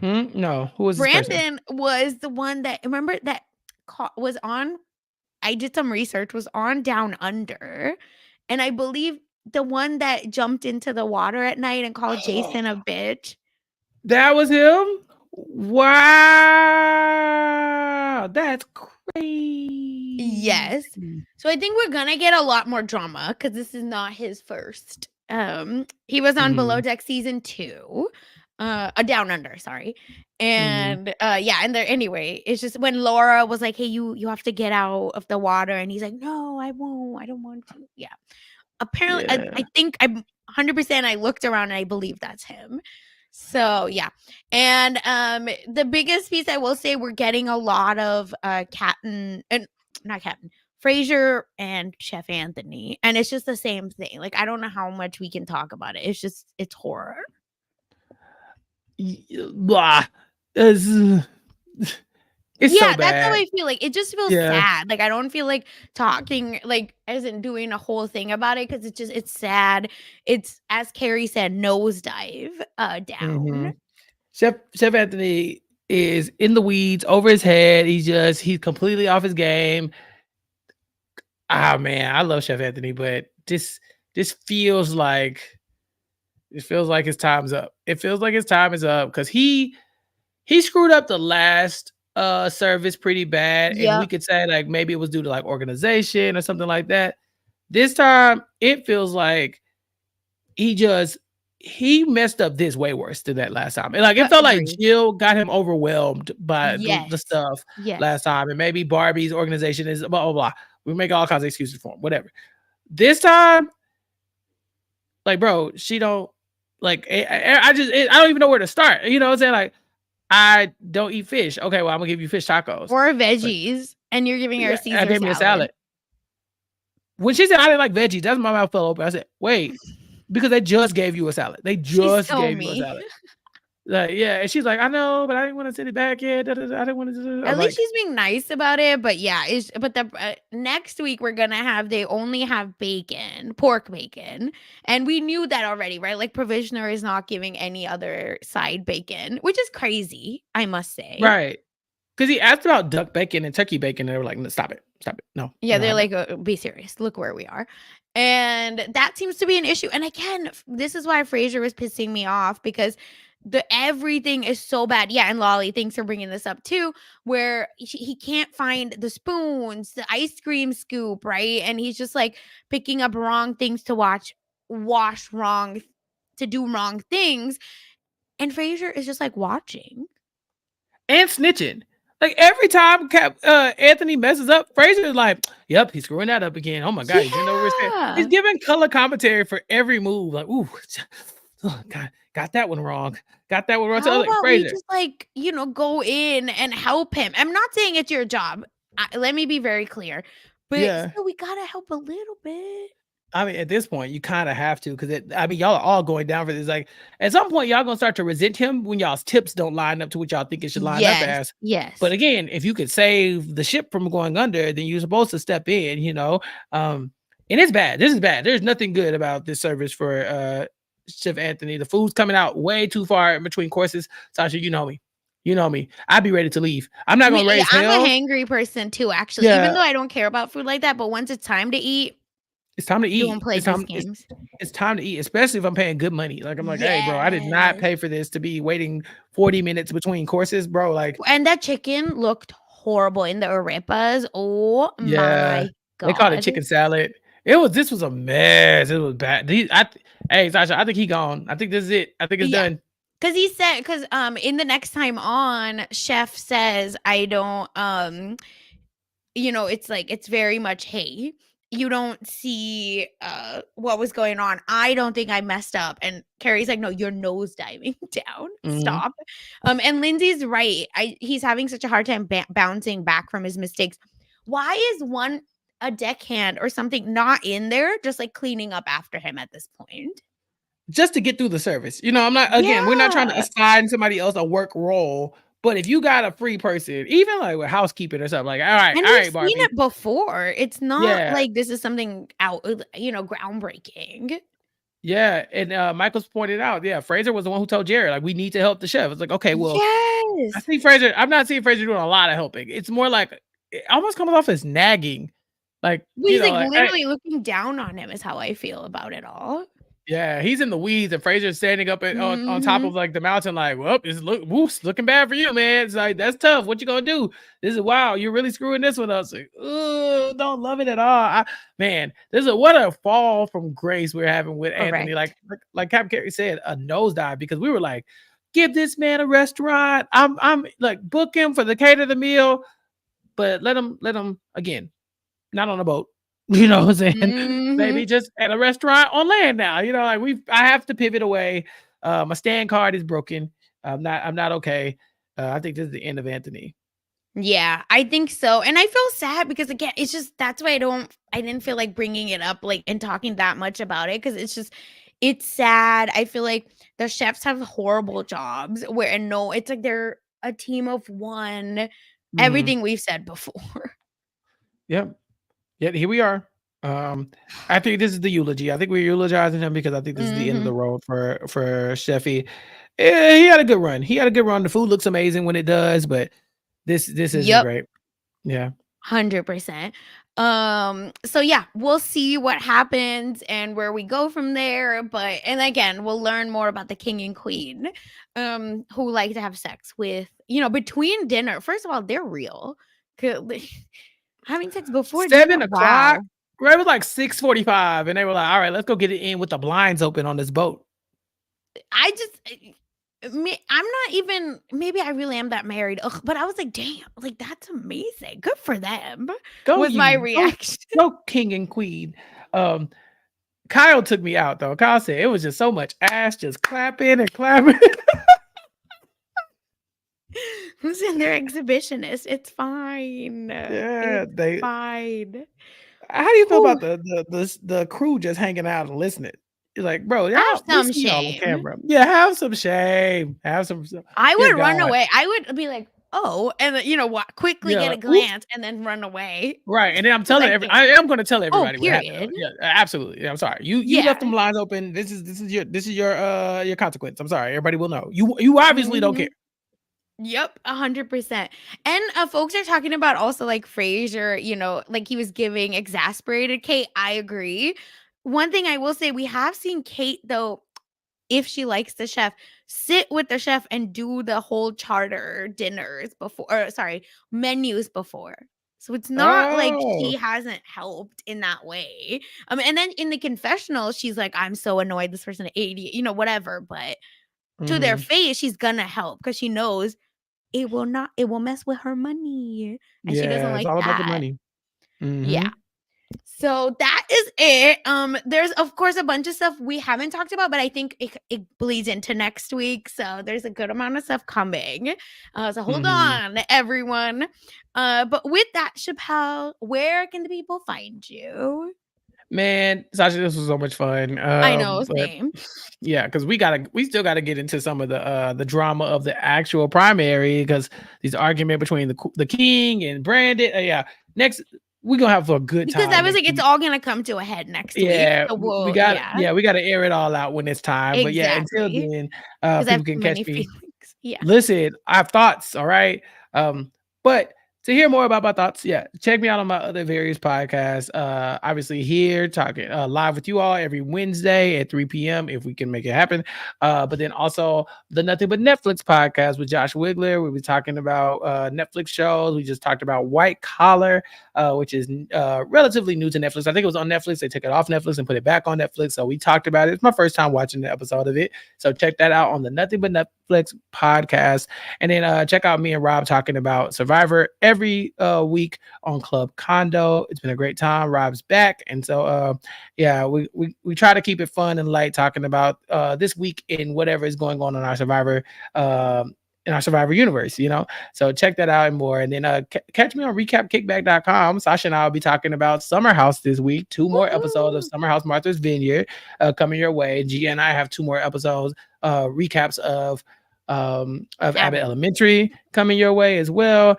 No. Who is this person? Brandon was the one that remember that was on. I did some research. Was on Down Under, and I believe the one that jumped into the water at night and called Jason a bitch. That was him. Wow, that's crazy. Yes. So I think we're gonna get a lot more drama because this is not his first. He was on Below Mm, Deck season 2, a Down Under, sorry. mm, And yeah, and there anyway, it's just when Laura was like, "Hey, you have to get out of the water," and he's like, "No, I won't. I don't want to." Yeah. Apparently, yeah. I think I'm 100%. I looked around and I believe that's him. So yeah, and the biggest piece I will say we're getting a lot of Captain and not Captain Fraser and Chef Anthony, and it's just the same thing. Like I don't know how much we can talk about it. It's horror. Blah. It's, it's so Yeah, that's how bad. I feel. Like it just feels Yeah. sad. Like I don't feel like talking like as in doing a whole thing about it because it's sad. It's as Kerry said, nosedive down. hmm Chef Anthony is in the weeds, over his head. He's completely off his game. Ah man, I love Chef Anthony, but this feels like his time's up. It feels like his time is up because he screwed up the last service pretty bad, and we Yep. could say like maybe it was due to like organization or something like that. This time it feels like he just he messed up this way worse than that last time. And like it felt like Agree. Jill got him overwhelmed by the Yes. stuff Yes. last time, and maybe Barbie's organization is blah blah blah. We make all kinds of excuses for him, whatever. This time, like, bro, she don't like. I don't even know where to start. You know what I'm saying? Like, I don't eat fish. Okay, well, I'm gonna give you fish tacos. Or Like, veggies, and you're giving her a yeah, I Caesar gave me a salad. salad. When she said I didn't like veggies, that's when my mouth fell open. I said, wait, because they just gave you a salad. They She's just so gave you a mean. salad. Like, yeah, and she's like, I know, but I didn't want to send it back yet. I didn't want to. I'm At least like, she's being nice about it, but yeah, the next week we're gonna have they only have bacon, pork bacon, and we knew that already, right? Like Provisioner is not giving any other side bacon, which is crazy, I must say. right. Because he asked about duck bacon and turkey bacon, and they were like, no, stop it. Stop it. No, Yeah, we're not they're having like, "Be serious. Look where we are." And that seems to be an issue. And again, this is why Frasier was pissing me off because the everything is so bad. Yeah, and Lolly, thanks for bringing this up too, where he can't find the spoons, the ice cream scoop, right? And he's just like picking up wrong things to wash wrong, to do wrong things. And Frasier is just like watching. And snitching. Like every time Anthony messes up, Fraser is like, "Yep, he's screwing that up again. Oh my god, he's in over his head." He's Yeah. giving color commentary for every move. Like, "Ooh, oh, got that one wrong. Got that one wrong." So How like about we Fraser, just like, go in and help him? I'm not saying it's your job. Let me be very clear. But yeah. still, we gotta help a little bit. I mean, at this point, you kind of have to because I mean, y'all are all going down for this. Like, at some point, y'all gonna start to resent him when y'all's tips don't line up to what y'all think it should line up Yes, as. But yes. again, if you could save the ship from going under, then you're supposed to step in. And it's bad. This is bad. There's nothing good about this service for Chef Anthony. The food's coming out way too far in between courses. Sasha, you know me. You know me. I'd be ready to leave. I'm not gonna Yeah, raise I'm a hell. hangry person too, actually. Even Yeah, though I don't care about food like that, but once it's time to eat, it's time to don't eat. play It's these time. games. It's time to eat, especially if I'm paying good money. Like I'm like, hey, bro, I did not Yes. pay for this to be waiting 40 minutes between courses, bro. Like, And that chicken looked horrible in the arepas. Oh yeah, my they called it God. chicken salad. This was a mess. It was bad. Hey, Sasha, I think he gone. I think this is it. I think it's Yeah. done. Cause in the next time on, chef says I don't it's like it's very much, hey, you don't see what was going on. I don't think I messed up. And Carrie's like, no, you're nose diving down. Mhm. Stop. And Lindsay's right. He's having such a hard time bouncing back from his mistakes. Why is one a deckhand or something not in there, just like cleaning up after him at this point? Just to get through the service. I'm not. Again, we're not trying to Yeah. assign somebody else a work role. But if you got a free person, even like with housekeeping or something, like, And all we've right, seen Barbie. it before. It's not Yeah, like this is something groundbreaking. yeah, and, Michael's pointed out, yeah, Fraser was the one who told Jared, like, "We need to help the chef." It's like, "Okay, well, I Yes. see Fraser." I'm not seeing Fraser doing a lot of helping. It's more like it almost comes off as nagging, like, Well, he's, like, like, "Hey." literally looking down on him is how I feel about it all. Yeah, he's in the weeds, and Fraser's standing up on top of, Mhm. like, the mountain like, "Well, it's looking bad for you, man." It's like, "That's tough. What you gonna do? This is wow, you're really screwing this one up." It's like, "Ooh, don't love it at all." Man, what a fall from grace we're having with Anthony. Correct. Like Captain Kerry said, a nosedive because we were like, "Give this man a restaurant. I'm like, book him for the cater the meal, but let him again, not on a boat." You know what I'm saying? Mhm. Maybe just at a restaurant on land now. Like I have to pivot away. My stand card is broken. I'm not okay. I think this is the end of Anthony. Yeah, I think so, and I feel sad because, again, it's just that's why I didn't feel like bringing it up, like, and talking that much about it because it's sad. I feel like the chefs have horrible jobs where and no, it's like they're a team of one. Mhm. Everything we've said before. Yep. Yet here we are. Um, I think this is the eulogy. I think we're eulogizing him because I think this is the end of the Mhm. road for Sheffy. He had a good run. He had a good run. The food looks amazing when it does, but this isn't Yep. great. Yeah. 100%. So yeah, we'll see what happens and where we go from there, but and again, we'll learn more about the king and queen who like to have sex with, between dinner. First of all, they're real. 'Cause having sex before dinner. 7 o'clock. Wow. Right, it was like 6:45, and they were like, "All right, let's go get it in with the blinds open on this boat." I just I'm not even maybe I really am that married. Ugh, but I was like, damn, like that's amazing. Good for them. Go Was my you, go reaction. go king and queen. Um, Kyle took me out though. Kyle said it was just so much ass just clapping and clapping. Listen, they're exhibitionists. It's fine. Yeah, It's they. fine. How do you feel Whew. about the crew just hanging out and listening? You're like, bro, Have y'all, we some see y'all on shame. camera. Yeah, have some shame. Have some. I Good would run God. away. I would be like, "Oh," and then, what, quickly get a Like, oops. glance and then run away Right, and then I'm 'cause telling I can't. I am gonna tell Oh, everybody what happened though. period. Yeah, absolutely. Yeah, I'm sorry. You Yeah. left them lines open. This is your consequence. I'm sorry. Everybody will know. You obviously don't care. Mhm. Yep, 100%. And, folks are talking about also, like, Frasier, like, he was giving exasperated Kate. I agree. One thing I will say, we have seen Kate, though, if she likes the chef, sit with the chef and do the whole charter dinners before, or sorry, menus before. So it's not like Oh. she hasn't helped in that way. And then in the confessional, she's like, I'm so annoyed this person ate it, whatever. But to their Mhm. face, she's gonna help because she knows it will mess with her money. And she doesn't Yeah, it's like all about the that. money. Yeah. Mhm. So that is it. There's of course a bunch of stuff we haven't talked about, but I think it bleeds into next week. So there's a good amount of stuff coming. So hold Mhm. on, everyone. But with that, Chappelle, where can the people find you? Man, Sasha, this was so much fun. I know, But same. yeah, because we still gotta get into some of the drama of the actual primary because these argument between the king and Brandon. Yeah, next we gonna have a good Because I time was next like, it's week. all gonna come to a head next week. Yeah, So we we'll, got yeah, yeah, we gotta air it all out when it's time. But yeah, until exactly. then, Because I have people can too catch many me. feelings. Yeah. Listen, I have thoughts, all right? But to hear more about my thoughts, yeah, check me out on my other various podcasts. Obviously here talking live with you all every Wednesday at 3 p.m. if we can make it happen. But then also the Nothing But Netflix podcast with Josh Wigler. We'll be talking about Netflix shows. We just talked about White Collar, which is relatively new to Netflix. I think it was on Netflix. They took it off Netflix and put it back on Netflix. So we talked about it. It's my first time watching the episode of it. So check that out on the Nothing But Netflix podcast. And then check out me and Rob talking about Survivor every week on Club Condo. It's been a great time. Rob's back. And so yeah, we try to keep it fun and light talking about this week in whatever is going on in our Survivor universe, So check that out and more. And then catch me on recapkickback.com. Sasha and I will be talking about Summer House this week. 2 more episodes of Woohoo! Summer House Martha's Vineyard coming your way. Gia and I have 2 more episodes, recaps of Abbott Abbott. Elementary coming your way as well.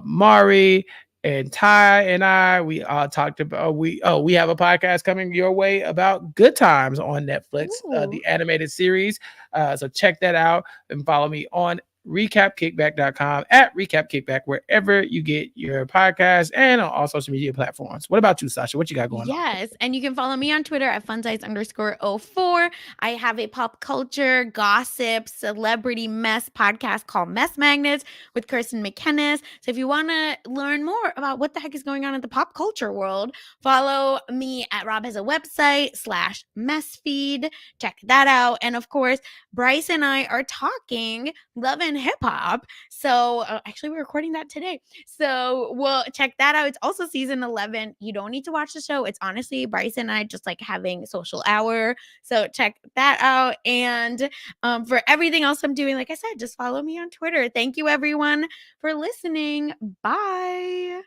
Mari and Ty and I, we talked about we have a podcast coming your way about Good Times on Netflix, Ooh. the animated series. So check that out and follow me on recapkickback.com at recapkickback wherever you get your podcast and on all social media platforms. What about you, Sasha? What you got going on? Yes. And you can follow me on Twitter at funsize_04. I have a pop culture, gossip, celebrity mess podcast called Mess Magnets with Kirsten McKennis. So if you want to learn more about what the heck is going on in the pop culture world, follow me at Rob has a website /mess feed. Check that out. And of course, Bryce and I are talking love and hip hop. So actually, we're recording that today. So we'll check that out. It's also season 11. You don't need to watch the show. It's honestly Bryce and I just like having social hour. So check that out. And for everything else I'm doing, like I said, just follow me on Twitter. Thank you, everyone, for listening. Bye.